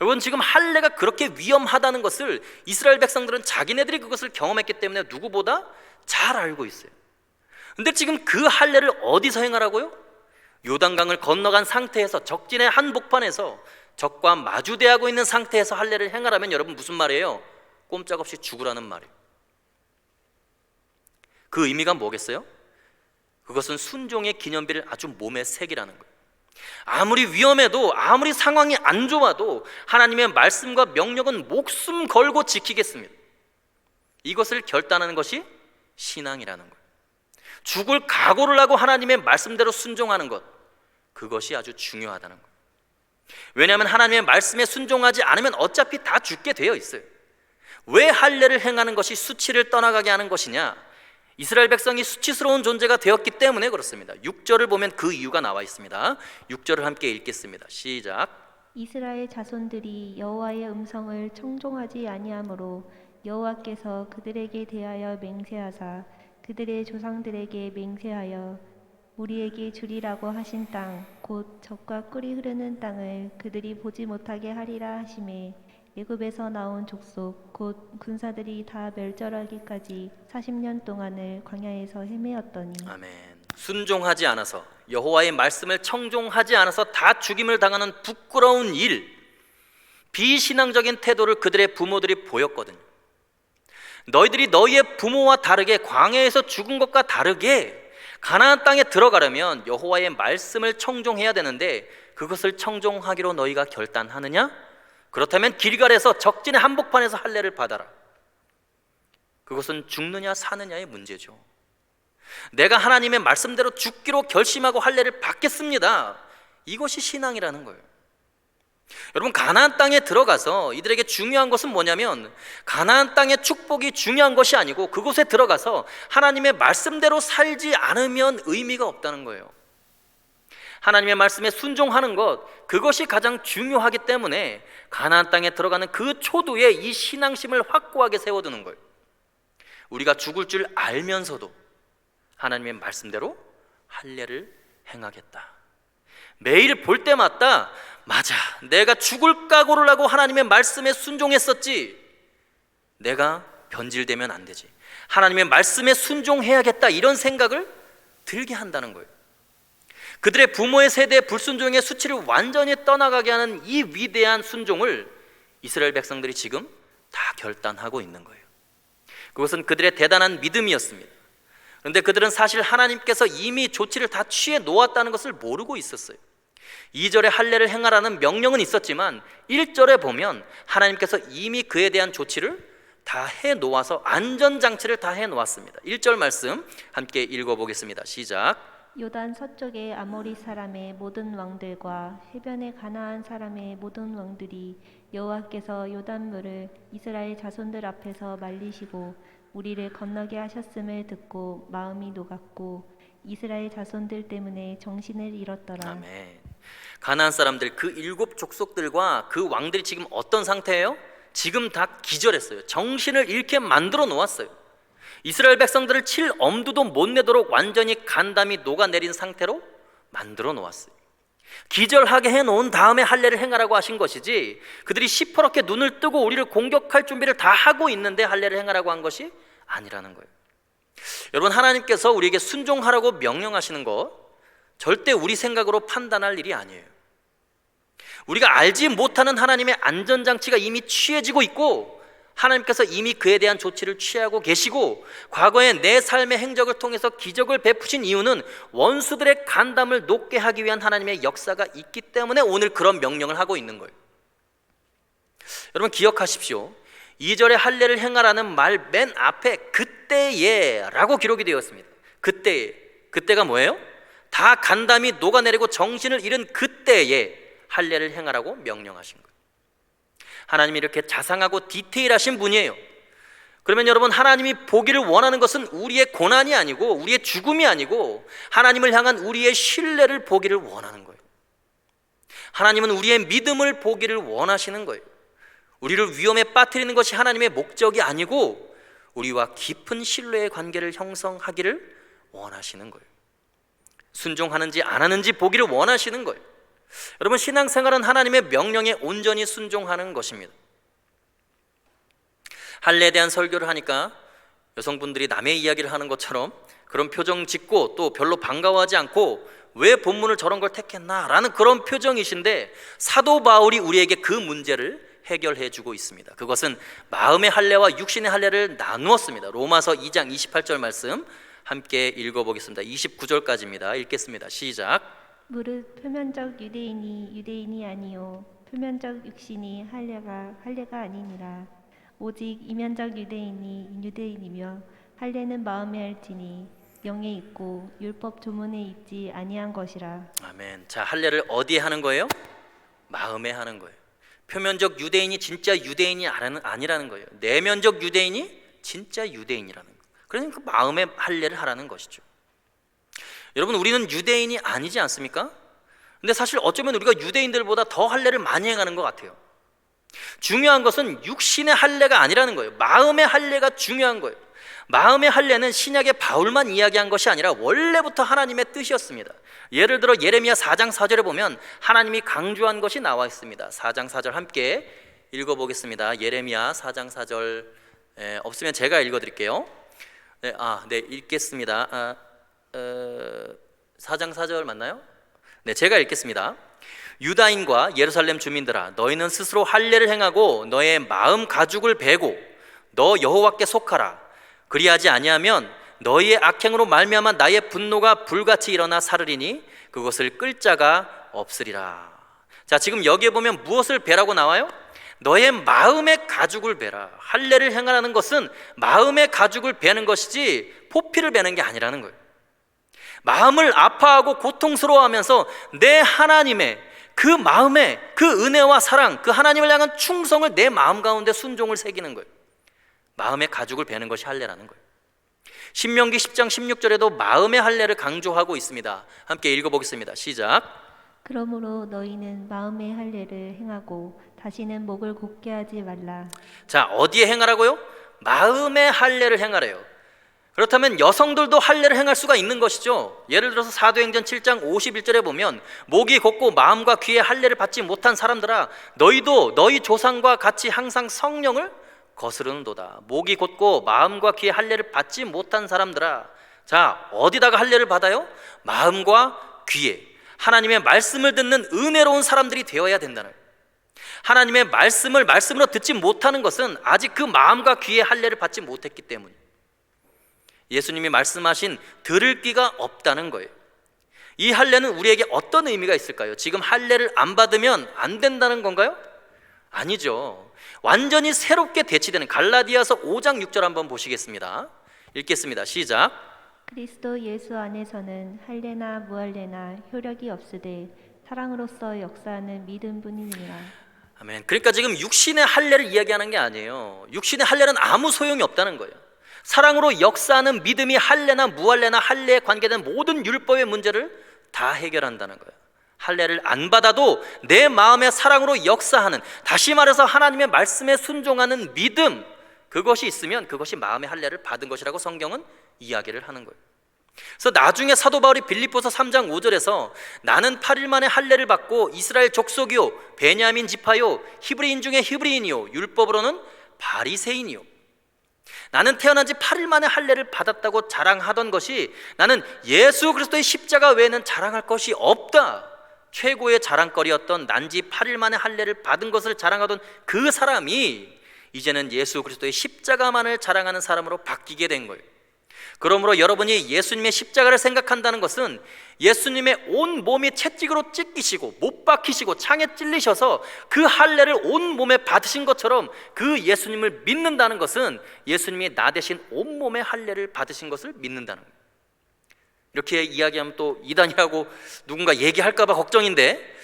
여러분 지금 할례가 그렇게 위험하다는 것을 이스라엘 백성들은 자기네들이 그것을 경험했기 때문에 누구보다 잘 알고 있어요. 근데 지금 그 할례를 어디서 행하라고요? 요단강을 건너간 상태에서 적진의 한복판에서 적과 마주대하고 있는 상태에서 할례를 행하라면 여러분 무슨 말이에요? 꼼짝없이 죽으라는 말이에요. 그 의미가 뭐겠어요? 그것은 순종의 기념비를 아주 몸에 새기라는 거예요. 아무리 위험해도 아무리 상황이 안 좋아도 하나님의 말씀과 명령은 목숨 걸고 지키겠습니다. 이것을 결단하는 것이 신앙이라는 거예요. 죽을 각오를 하고 하나님의 말씀대로 순종하는 것, 그것이 아주 중요하다는 거예요. 왜냐하면 하나님의 말씀에 순종하지 않으면 어차피 다 죽게 되어 있어요. 왜 할례를 행하는 것이 수치를 떠나가게 하는 것이냐? 이스라엘 백성이 수치스러운 존재가 되었기 때문에 그렇습니다. 6절을 보면 그 이유가 나와 있습니다. 6절을 함께 읽겠습니다. 시작. 이스라엘 자손들이 여호와의 음성을 청종하지 아니하므로 여호와께서 그들에게 대하여 맹세하사 그들의 조상들에게 맹세하여 우리에게 주리라고 하신 땅 곧 젖과 꿀이 흐르는 땅을 그들이 보지 못하게 하리라 하시매 애굽에서 나온 족속 곧 군사들이 다 멸절하기까지 40년 동안을 광야에서 헤매었더니. 아멘. 순종하지 않아서 여호와의 말씀을 청종하지 않아서 다 죽임을 당하는 부끄러운 일, 비신앙적인 태도를 그들의 부모들이 보였거든요. 너희들이 너희의 부모와 다르게 광야에서 죽은 것과 다르게 가나안 땅에 들어가려면 여호와의 말씀을 청종해야 되는데 그것을 청종하기로 너희가 결단하느냐? 그렇다면 길갈에서 적진의 한복판에서 할례를 받아라. 그것은 죽느냐 사느냐의 문제죠. 내가 하나님의 말씀대로 죽기로 결심하고 할례를 받겠습니다. 이것이 신앙이라는 거예요. 여러분 가나안 땅에 들어가서 이들에게 중요한 것은 뭐냐면 가나안 땅의 축복이 중요한 것이 아니고 그곳에 들어가서 하나님의 말씀대로 살지 않으면 의미가 없다는 거예요. 하나님의 말씀에 순종하는 것, 그것이 가장 중요하기 때문에 가나안 땅에 들어가는 그 초두에 이 신앙심을 확고하게 세워두는 거예요. 우리가 죽을 줄 알면서도 하나님의 말씀대로 할례를 행하겠다. 매일 볼 때마다 맞아, 내가 죽을 각오를 하고 하나님의 말씀에 순종했었지. 내가 변질되면 안 되지. 하나님의 말씀에 순종해야겠다, 이런 생각을 들게 한다는 거예요. 그들의 부모의 세대의 불순종의 수치를 완전히 떠나가게 하는 이 위대한 순종을 이스라엘 백성들이 지금 다 결단하고 있는 거예요. 그것은 그들의 대단한 믿음이었습니다. 그런데 그들은 사실 하나님께서 이미 조치를 다 취해 놓았다는 것을 모르고 있었어요. 2절에 할례를 행하라는 명령은 있었지만 1절에 보면 하나님께서 이미 그에 대한 조치를 다 해놓아서 안전장치를 다 해놓았습니다. 1절 말씀 함께 읽어보겠습니다. 시작. 요단 서쪽의 아모리 사람의 모든 왕들과 해변의 가나안 사람의 모든 왕들이 여호와께서 요단물을 이스라엘 자손들 앞에서 말리시고 우리를 건너게 하셨음을 듣고 마음이 녹았고 이스라엘 자손들 때문에 정신을 잃었더라. 아멘. 가나안 사람들 그 7 족속들과 그 왕들이 지금 어떤 상태예요? 지금 다 기절했어요. 정신을 잃게 만들어 놓았어요. 이스라엘 백성들을 칠 엄두도 못 내도록 완전히 간담이 녹아내린 상태로 만들어 놓았어요. 기절하게 해놓은 다음에 할례를 행하라고 하신 것이지 그들이 시퍼렇게 눈을 뜨고 우리를 공격할 준비를 다 하고 있는데 할례를 행하라고 한 것이 아니라는 거예요. 여러분, 하나님께서 우리에게 순종하라고 명령하시는 것 절대 우리 생각으로 판단할 일이 아니에요. 우리가 알지 못하는 하나님의 안전장치가 이미 취해지고 있고 하나님께서 이미 그에 대한 조치를 취하고 계시고 과거의 내 삶의 행적을 통해서 기적을 베푸신 이유는 원수들의 간담을 녹게 하기 위한 하나님의 역사가 있기 때문에 오늘 그런 명령을 하고 있는 거예요. 여러분 기억하십시오. 2절에 할례를 행하라는 말 맨 앞에 그때에 라고 기록이 되어 있습니다. 그때에. 그때가 뭐예요? 다 간담이 녹아내리고 정신을 잃은 그때에 할례를 행하라고 명령하신 거예요. 하나님이 이렇게 자상하고 디테일하신 분이에요. 그러면 여러분, 하나님이 보기를 원하는 것은 우리의 고난이 아니고 우리의 죽음이 아니고 하나님을 향한 우리의 신뢰를 보기를 원하는 거예요. 하나님은 우리의 믿음을 보기를 원하시는 거예요. 우리를 위험에 빠뜨리는 것이 하나님의 목적이 아니고 우리와 깊은 신뢰의 관계를 형성하기를 원하시는 거예요. 순종하는지 안 하는지 보기를 원하시는 거예요. 여러분, 신앙생활은 하나님의 명령에 온전히 순종하는 것입니다. 할례에 대한 설교를 하니까 여성분들이 남의 이야기를 하는 것처럼 그런 표정 짓고 또 별로 반가워하지 않고 왜 본문을 저런 걸 택했나 라는 그런 표정이신데, 사도 바울이 우리에게 그 문제를 해결해 주고 있습니다. 그것은 마음의 할례와 육신의 할례를 나누었습니다. 로마서 2장 28절 말씀 함께 읽어보겠습니다. 29절까지입니다. 읽겠습니다. 시작. 무릇 표면적 유대인이 유대인이 아니요 표면적 육신이 할례가 아니니라. 오직 이면적 유대인이 유대인이며 할례는 마음에 할지니 영에 있고 율법 조문에 있지 아니한 것이라. 아멘. 자, 할례를 어디에 하는 거예요? 마음에 하는 거예요. 표면적 유대인이 진짜 유대인이 아니라는 거예요. 내면적 유대인이 진짜 유대인이라는 거예요. 그러니까 그 마음의 할례를 하라는 것이죠. 여러분, 우리는 유대인이 아니지 않습니까? 근데 사실 어쩌면 우리가 유대인들보다 더 할례를 많이 행하는 것 같아요. 중요한 것은 육신의 할례가 아니라는 거예요. 마음의 할례가 중요한 거예요. 마음의 할례는 신약의 바울만 이야기한 것이 아니라 원래부터 하나님의 뜻이었습니다. 예를 들어 예레미야 4장 4절에 보면 하나님이 강조한 것이 나와 있습니다. 4장 4절 함께 읽어보겠습니다. 예레미야 4장 4절 없으면 제가 읽어드릴게요. 네, 읽겠습니다. 4장 4절 맞나요? 네, 제가 읽겠습니다. 유다인과 예루살렘 주민들아, 너희는 스스로 할례를 행하고 너의 마음 가죽을 베고 너 여호와께 속하라. 그리하지 아니하면 너희의 악행으로 말미암아 나의 분노가 불같이 일어나 사르리니 그것을 끌 자가 없으리라. 자, 지금 여기에 보면 무엇을 베라고 나와요? 너의 마음의 가죽을 베라. 할례를 행하라는 것은 마음의 가죽을 베는 것이지 포피를 베는 게 아니라는 거예요. 마음을 아파하고 고통스러워하면서 내 하나님의 그 마음에 그 은혜와 사랑, 그 하나님을 향한 충성을 내 마음 가운데 순종을 새기는 거예요. 마음의 가죽을 베는 것이 할례라는 거예요. 신명기 10장 16절에도 마음의 할례를 강조하고 있습니다. 함께 읽어보겠습니다. 시작. 그러므로 너희는 마음의 할례를 행하고 다시는 목을 곧게 하지 말라. 자, 어디에 행하라고요? 마음의 할례를 행하래요. 그렇다면 여성들도 할례를 행할 수가 있는 것이죠. 예를 들어서 사도행전 7장 51절에 보면 목이 곧고 마음과 귀에 할례를 받지 못한 사람들아, 너희도 너희 조상과 같이 항상 성령을 거스르는도다. 목이 곧고 마음과 귀에 할례를 받지 못한 사람들아. 자, 어디다가 할례를 받아요? 마음과 귀에. 하나님의 말씀을 듣는 은혜로운 사람들이 되어야 된다는 거예요. 하나님의 말씀을 말씀으로 듣지 못하는 것은 아직 그 마음과 귀에 할례를 받지 못했기 때문이에요. 예수님이 말씀하신 들을 귀가 없다는 거예요. 이 할례는 우리에게 어떤 의미가 있을까요? 지금 할례를 안 받으면 안 된다는 건가요? 아니죠. 완전히 새롭게 대치되는 갈라디아서 5장 6절 한번 보시겠습니다. 읽겠습니다. 시작. 그리스도 예수 안에서는 할례나 무할례나 효력이 없으되 사랑으로서 역사하는 믿음뿐이니라. 아멘. 그러니까 지금 육신의 할례를 이야기하는 게 아니에요. 육신의 할례는 아무 소용이 없다는 거예요. 사랑으로 역사하는 믿음이 할례나 무할례나 할례에 관계된 모든 율법의 문제를 다 해결한다는 거예요. 할례를 안 받아도 내 마음의 사랑으로 역사하는, 다시 말해서 하나님의 말씀에 순종하는 믿음, 그것이 있으면 그것이 마음의 할례를 받은 것이라고 성경은 이야기를 하는 거예요. 그래서 나중에 사도 바울이 빌립보서 3장 5절에서 나는 8일 만에 할례를 받고 이스라엘 족속이요 베냐민 지파요 히브리인 중에 히브리인이요 율법으로는 바리새인이요, 나는 태어난 지 8일 만에 할례를 받았다고 자랑하던 것이 나는 예수 그리스도의 십자가 외에는 자랑할 것이 없다. 최고의 자랑거리였던 난지 8일 만에 할례를 받은 것을 자랑하던 그 사람이 이제는 예수 그리스도의 십자가만을 자랑하는 사람으로 바뀌게 된 거예요. 그러므로 여러분이 예수님의 십자가를 생각한다는 것은 예수님의 온 몸이 채찍으로 찢기시고 못 박히시고 창에 찔리셔서 그 할례를 온 몸에 받으신 것처럼 그 예수님을 믿는다는 것은 예수님이 나 대신 온 몸의 할례를 받으신 것을 믿는다는 거예요. 이렇게 이야기하면 또 이단이라고 누군가 얘기할까 봐 걱정인데,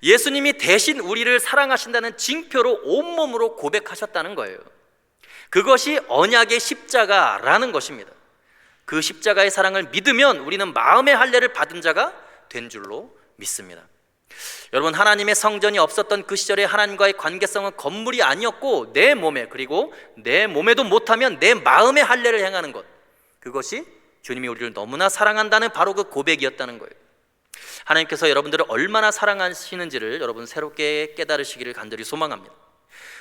예수님이 대신 우리를 사랑하신다는 징표로 온몸으로 고백하셨다는 거예요. 그것이 언약의 십자가라는 것입니다. 그 십자가의 사랑을 믿으면 우리는 마음의 할례를 받은 자가 된 줄로 믿습니다. 여러분, 하나님의 성전이 없었던 그 시절에 하나님과의 관계성은 건물이 아니었고 내 몸에, 그리고 내 몸에도 못하면 내 마음의 할례를 행하는 것, 그것이 주님이 우리를 너무나 사랑한다는 바로 그 고백이었다는 거예요. 하나님께서 여러분들을 얼마나 사랑하시는지를 여러분 새롭게 깨달으시기를 간절히 소망합니다.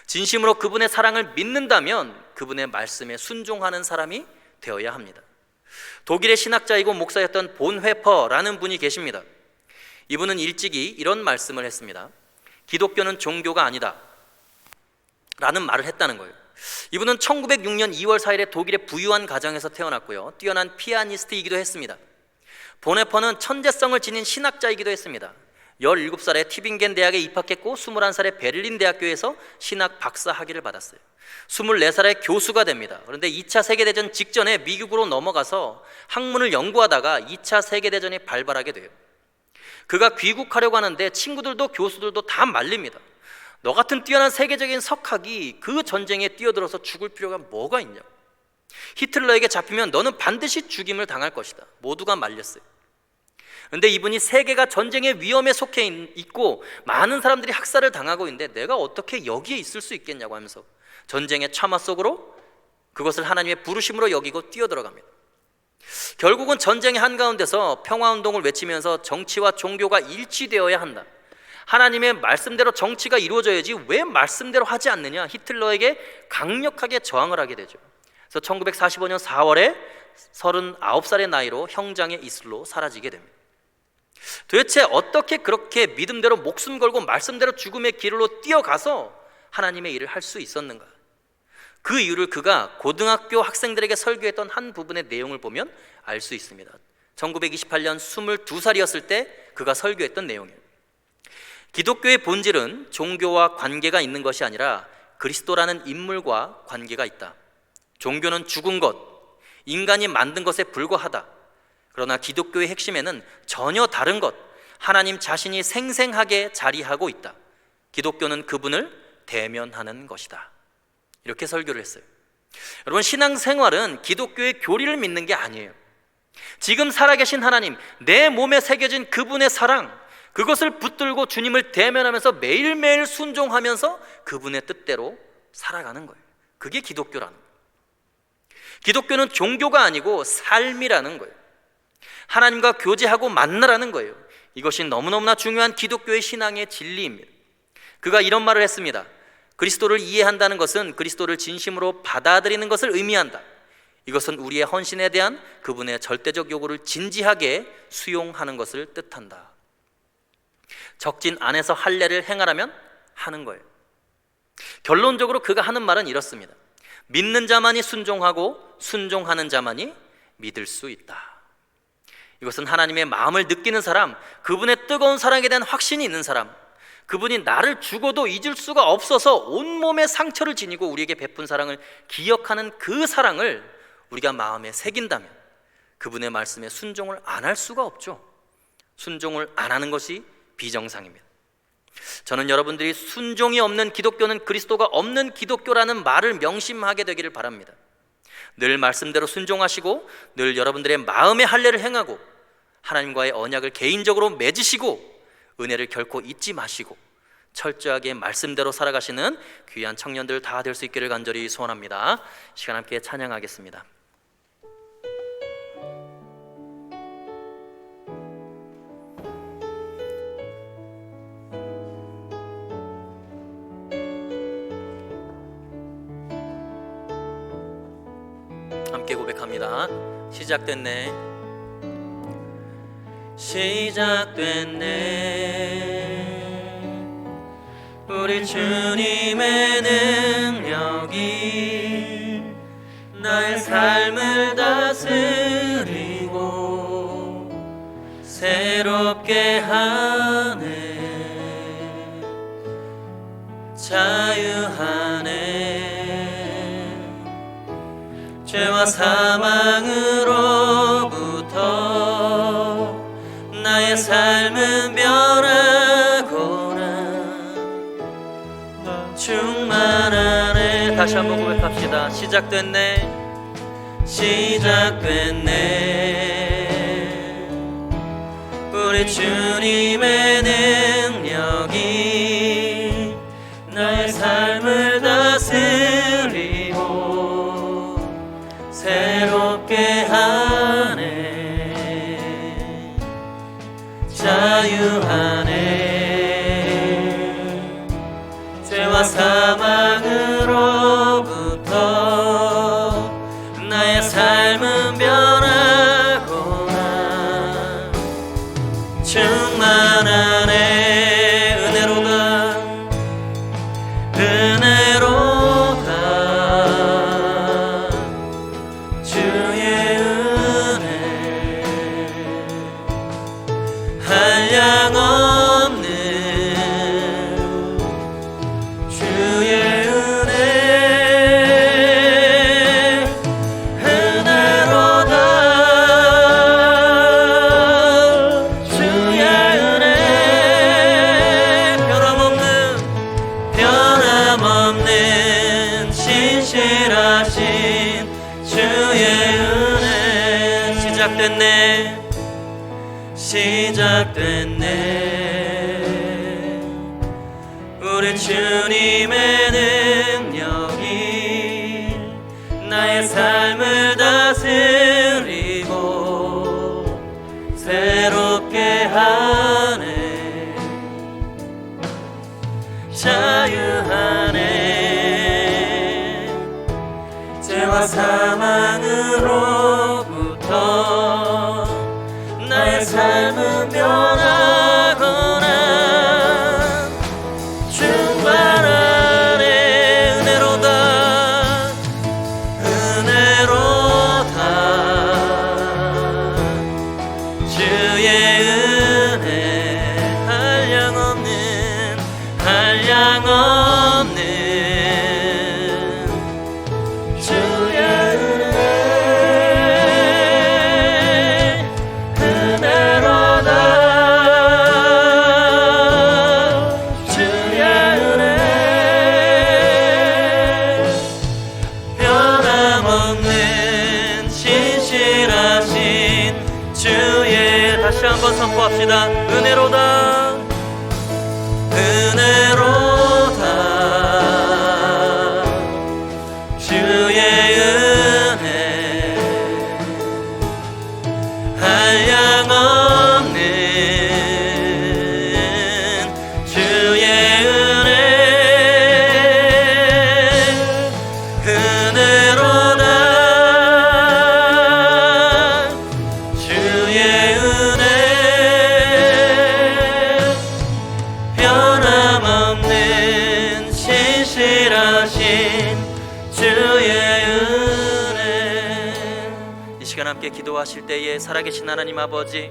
진심으로 그분의 사랑을 믿는다면 그분의 말씀에 순종하는 사람이 되어야 합니다. 독일의 신학자이고 목사였던 본 회퍼라는 분이 계십니다. 이분은 일찍이 이런 말씀을 했습니다. 기독교는 종교가 아니다 라는 말을 했다는 거예요. 이분은 1906년 2월 4일에 독일의 부유한 가정에서 태어났고요, 뛰어난 피아니스트이기도 했습니다. 본 회퍼는 천재성을 지닌 신학자이기도 했습니다. 17살에 티빙겐 대학에 입학했고 21살에 베를린 대학교에서 신학 박사 학위를 받았어요. 24살에 교수가 됩니다. 그런데 2차 세계대전 직전에 미국으로 넘어가서 학문을 연구하다가 2차 세계대전이 발발하게 돼요. 그가 귀국하려고 하는데 친구들도 교수들도 다 말립니다. 너 같은 뛰어난 세계적인 석학이 그 전쟁에 뛰어들어서 죽을 필요가 뭐가 있냐고. 히틀러에게 잡히면 너는 반드시 죽임을 당할 것이다. 모두가 말렸어요. 그런데 이분이 세계가 전쟁의 위험에 속해 있고 많은 사람들이 학살을 당하고 있는데 내가 어떻게 여기에 있을 수 있겠냐고 하면서 전쟁의 참화 속으로 그것을 하나님의 부르심으로 여기고 뛰어들어갑니다. 결국은 전쟁의 한가운데서 평화운동을 외치면서 정치와 종교가 일치되어야 한다, 하나님의 말씀대로 정치가 이루어져야지 왜 말씀대로 하지 않느냐, 히틀러에게 강력하게 저항을 하게 되죠. 그래서 1945년 4월에 39살의 나이로 형장의 이슬로 사라지게 됩니다. 도대체 어떻게 그렇게 믿음대로 목숨 걸고 말씀대로 죽음의 길로 뛰어가서 하나님의 일을 할 수 있었는가? 그 이유를 그가 고등학교 학생들에게 설교했던 한 부분의 내용을 보면 알 수 있습니다. 1928년 22살이었을 때 그가 설교했던 내용이에요. 기독교의 본질은 종교와 관계가 있는 것이 아니라 그리스도라는 인물과 관계가 있다. 종교는 죽은 것, 인간이 만든 것에 불과하다. 그러나 기독교의 핵심에는 전혀 다른 것, 하나님 자신이 생생하게 자리하고 있다. 기독교는 그분을 대면하는 것이다. 이렇게 설교를 했어요. 여러분, 신앙생활은 기독교의 교리를 믿는 게 아니에요. 지금 살아계신 하나님, 내 몸에 새겨진 그분의 사랑, 그것을 붙들고 주님을 대면하면서 매일매일 순종하면서 그분의 뜻대로 살아가는 거예요. 그게 기독교라는 거예요. 기독교는 종교가 아니고 삶이라는 거예요. 하나님과 교제하고 만나라는 거예요. 이것이 너무너무나 중요한 기독교의 신앙의 진리입니다. 그가 이런 말을 했습니다. 그리스도를 이해한다는 것은 그리스도를 진심으로 받아들이는 것을 의미한다. 이것은 우리의 헌신에 대한 그분의 절대적 요구를 진지하게 수용하는 것을 뜻한다. 적진 안에서 할례를 행하라면 하는 거예요. 결론적으로 그가 하는 말은 이렇습니다. 믿는 자만이 순종하고 순종하는 자만이 믿을 수 있다. 이것은 하나님의 마음을 느끼는 사람, 그분의 뜨거운 사랑에 대한 확신이 있는 사람, 그분이 나를 죽어도 잊을 수가 없어서 온몸에 상처를 지니고 우리에게 베푼 사랑을 기억하는 그 사랑을 우리가 마음에 새긴다면 그분의 말씀에 순종을 안 할 수가 없죠. 순종을 안 하는 것이 비정상입니다. 저는 여러분들이 순종이 없는 기독교는 그리스도가 없는 기독교라는 말을 명심하게 되기를 바랍니다. 늘 말씀대로 순종하시고 늘 여러분들의 마음의 할례를 행하고 하나님과의 언약을 개인적으로 맺으시고 은혜를 결코 잊지 마시고 철저하게 말씀대로 살아가시는 귀한 청년들 다 될 수 있기를 간절히 소원합니다. 시간 함께 찬양하겠습니다. 함께 고백합니다. 시작됐네. 시작됐네. 우리 주님의 능력이 나의 삶을 다스리네. 새롭게 하네 자유하네 죄와 사망으로부터 나의 삶은 변하구나 충만하네 다시 한번 고백합시다 시작됐네 시작됐네 우리 주님의 능력이 나의 삶을 다스리고 새롭게 하네 자유하네 죄와 사망으로부터 나의 삶은 변하구나 충만하네 은혜로다 은혜로다 주의 은혜 한량없는 주의 은혜 은혜로다 주의 은혜 변함없는 신실하신 주의 은혜 시작됐네 우리 주님의 능력이 나의 삶을 다스리고 새롭게 하네 자유하네 죄와 사망으로부터 나의 삶은 변하거나 충만하네 은혜로다 주의 은혜 한량없는 주의 은혜 은혜로다 주의 은혜 변함없는 신실하신 주의 다시 한번 선포합시다 은혜로다 주의 은혜 한량없는 주의 은혜 은혜로다 주의 은혜 변함없는 신실하신 주의 은혜 이 시간 함께 기도하실 때에 살아계신 하나님 아버지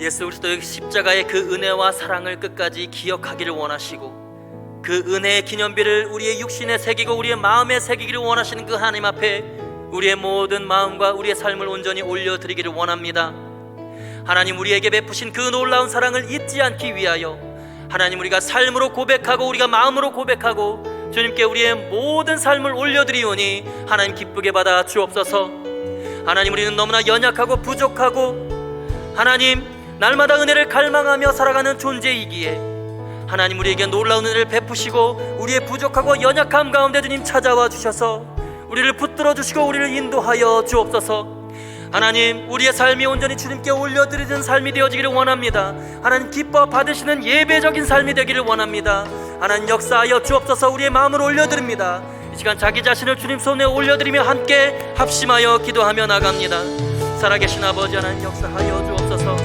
예수 그리스도의 십자가의 그 은혜와 사랑을 끝까지 기억하기를 원하시고 그 은혜의 기념비를 우리의 육신에 새기고 우리의 마음에 새기기를 원하시는 그 하나님 앞에 우리의 모든 마음과 우리의 삶을 온전히 올려드리기를 원합니다. 하나님 우리에게 베푸신 그 놀라운 사랑을 잊지 않기 위하여 하나님 우리가 삶으로 고백하고 우리가 마음으로 고백하고 주님께 우리의 모든 삶을 올려드리오니 하나님 기쁘게 받아 주옵소서. 하나님 우리는 너무나 연약하고 부족하고 하나님 날마다 은혜를 갈망하며 살아가는 존재이기에 하나님 우리에게 놀라운 은혜를 베푸시고 우리의 부족하고 연약함 가운데 주님 찾아와 주셔서 우리를 붙들어 주시고 우리를 인도하여 주옵소서. 하나님 우리의 삶이 온전히 주님께 올려드리는 삶이 되어지기를 원합니다. 하나님 기뻐 받으시는 예배적인 삶이 되기를 원합니다. 하나님 역사하여 주옵소서. 우리의 마음을 올려드립니다. 이 시간 자기 자신을 주님 손에 올려드리며 함께 합심하여 기도하며 나갑니다. 살아계신 아버지 하나님 역사하여 주옵소서.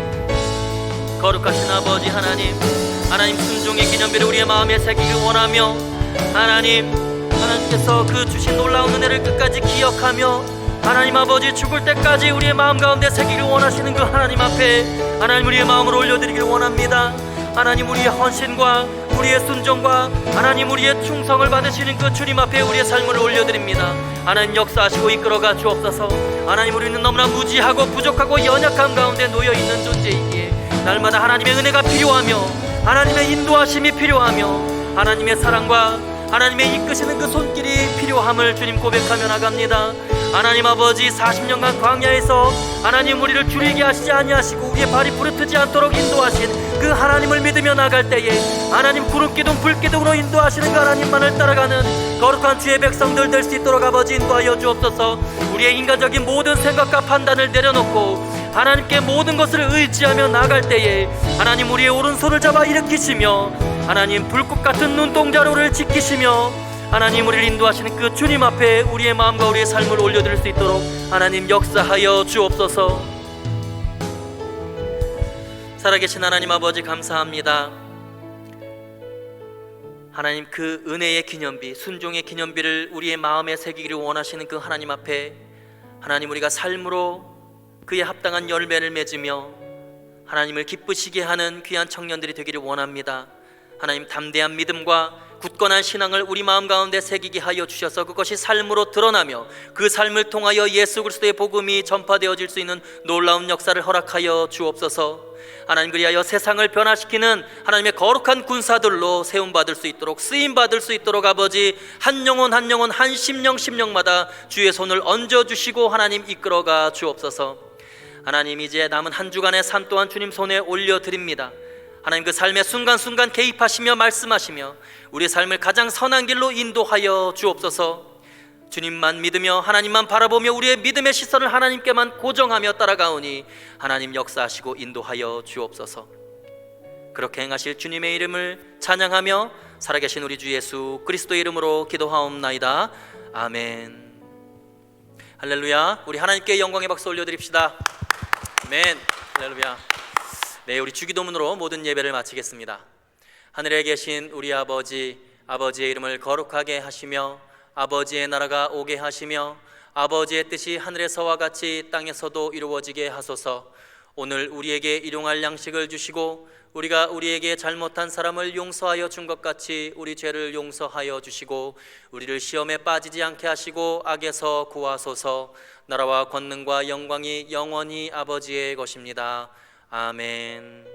거룩하신 아버지 하나님 순종의 기념비를 우리의 마음에 새기길 원하며 하나님께서 그 주신 놀라운 은혜를 끝까지 기억하며 하나님 아버지, 죽을 때까지 우리의 마음 가운데 새기길 원하시는 그 하나님 앞에 하나님 우리의 마음을 올려드리길 원합니다. 하나님, 우리의 헌신과 우리의 순종과 하나님 우리의 충성을 받으시는 그 주님 앞에 우리의 삶을 올려드립니다. 하나님, 역사하시고 이끌어가 주옵소서. 하나님, 우리는 너무나 무지하고 부족하고 연약함 가운데 놓여있는 존재이기에 날마다 하나님의 은혜가 필요하며 하나님의 인도하심이 필요하며 하나님의 사랑과 하나님의 이끄시는 그 손길이 필요함을 주님 고백하며 나갑니다. 하나님 아버지, 40년간 광야에서 하나님 우리를 줄이게 하시지 아니하시고 우리의 발이 부르트지 않도록 인도하신 그 하나님을 믿으며 나갈 때에 하나님, 구름기둥 불기둥으로 인도하시는 그 하나님만을 따라가는 거룩한 주의 백성들 될 수 있도록 아버지 인도하여 주옵소서. 우리의 인간적인 모든 생각과 판단을 내려놓고 하나님께 모든 것을 의지하며 나갈 때에 하나님 우리의 오른손을 잡아 일으키시며 하나님 불꽃 같은 눈동자로 우리를 지키시며 하나님 우리를 인도하시는 그 주님 앞에 우리의 마음과 우리의 삶을 올려드릴 수 있도록 하나님 역사하여 주옵소서. 살아계신 하나님 아버지, 감사합니다. 하나님, 그 은혜의 기념비, 순종의 기념비를 우리의 마음에 새기기를 원하시는 그 하나님 앞에 하나님 우리가 삶으로 그에 합당한 열매를 맺으며 하나님을 기쁘시게 하는 귀한 청년들이 되기를 원합니다. 하나님, 담대한 믿음과 굳건한 신앙을 우리 마음 가운데 새기게 하여 주셔서 그것이 삶으로 드러나며 그 삶을 통하여 예수 그리스도의 복음이 전파되어질 수 있는 놀라운 역사를 허락하여 주옵소서. 하나님, 그리하여 세상을 변화시키는 하나님의 거룩한 군사들로 세움받을 수 있도록, 쓰임받을 수 있도록 아버지, 한 영혼 한 영혼, 한 심령 심령마다 주의 손을 얹어주시고 하나님 이끌어가 주옵소서. 하나님, 이제 남은 한 주간의 삶 또한 주님 손에 올려드립니다. 하나님, 그 삶의 순간순간 개입하시며 말씀하시며 우리의 삶을 가장 선한 길로 인도하여 주옵소서. 주님만 믿으며 하나님만 바라보며 우리의 믿음의 시선을 하나님께만 고정하며 따라가오니 하나님 역사하시고 인도하여 주옵소서. 그렇게 행하실 주님의 이름을 찬양하며 살아계신 우리 주 예수 그리스도의 이름으로 기도하옵나이다. 아멘. 할렐루야. 우리 하나님께 영광의 박수 올려드립시다. 아멘. 할렐루야. 네, 우리 주기도문으로 모든 예배를 마치겠습니다. 하늘에 계신 우리 아버지, 아버지의 이름을 거룩하게 하시며 아버지의 나라가 오게 하시며 아버지의 뜻이 하늘에서와 같이 땅에서도 이루어지게 하소서. 오늘 우리에게 일용할 양식을 주시고 우리가 우리에게 잘못한 사람을 용서하여 준 것 같이 우리 죄를 용서하여 주시고 우리를 시험에 빠지지 않게 하시고 악에서 구하소서. 나라와 권능과 영광이 영원히 아버지의 것입니다. 아멘.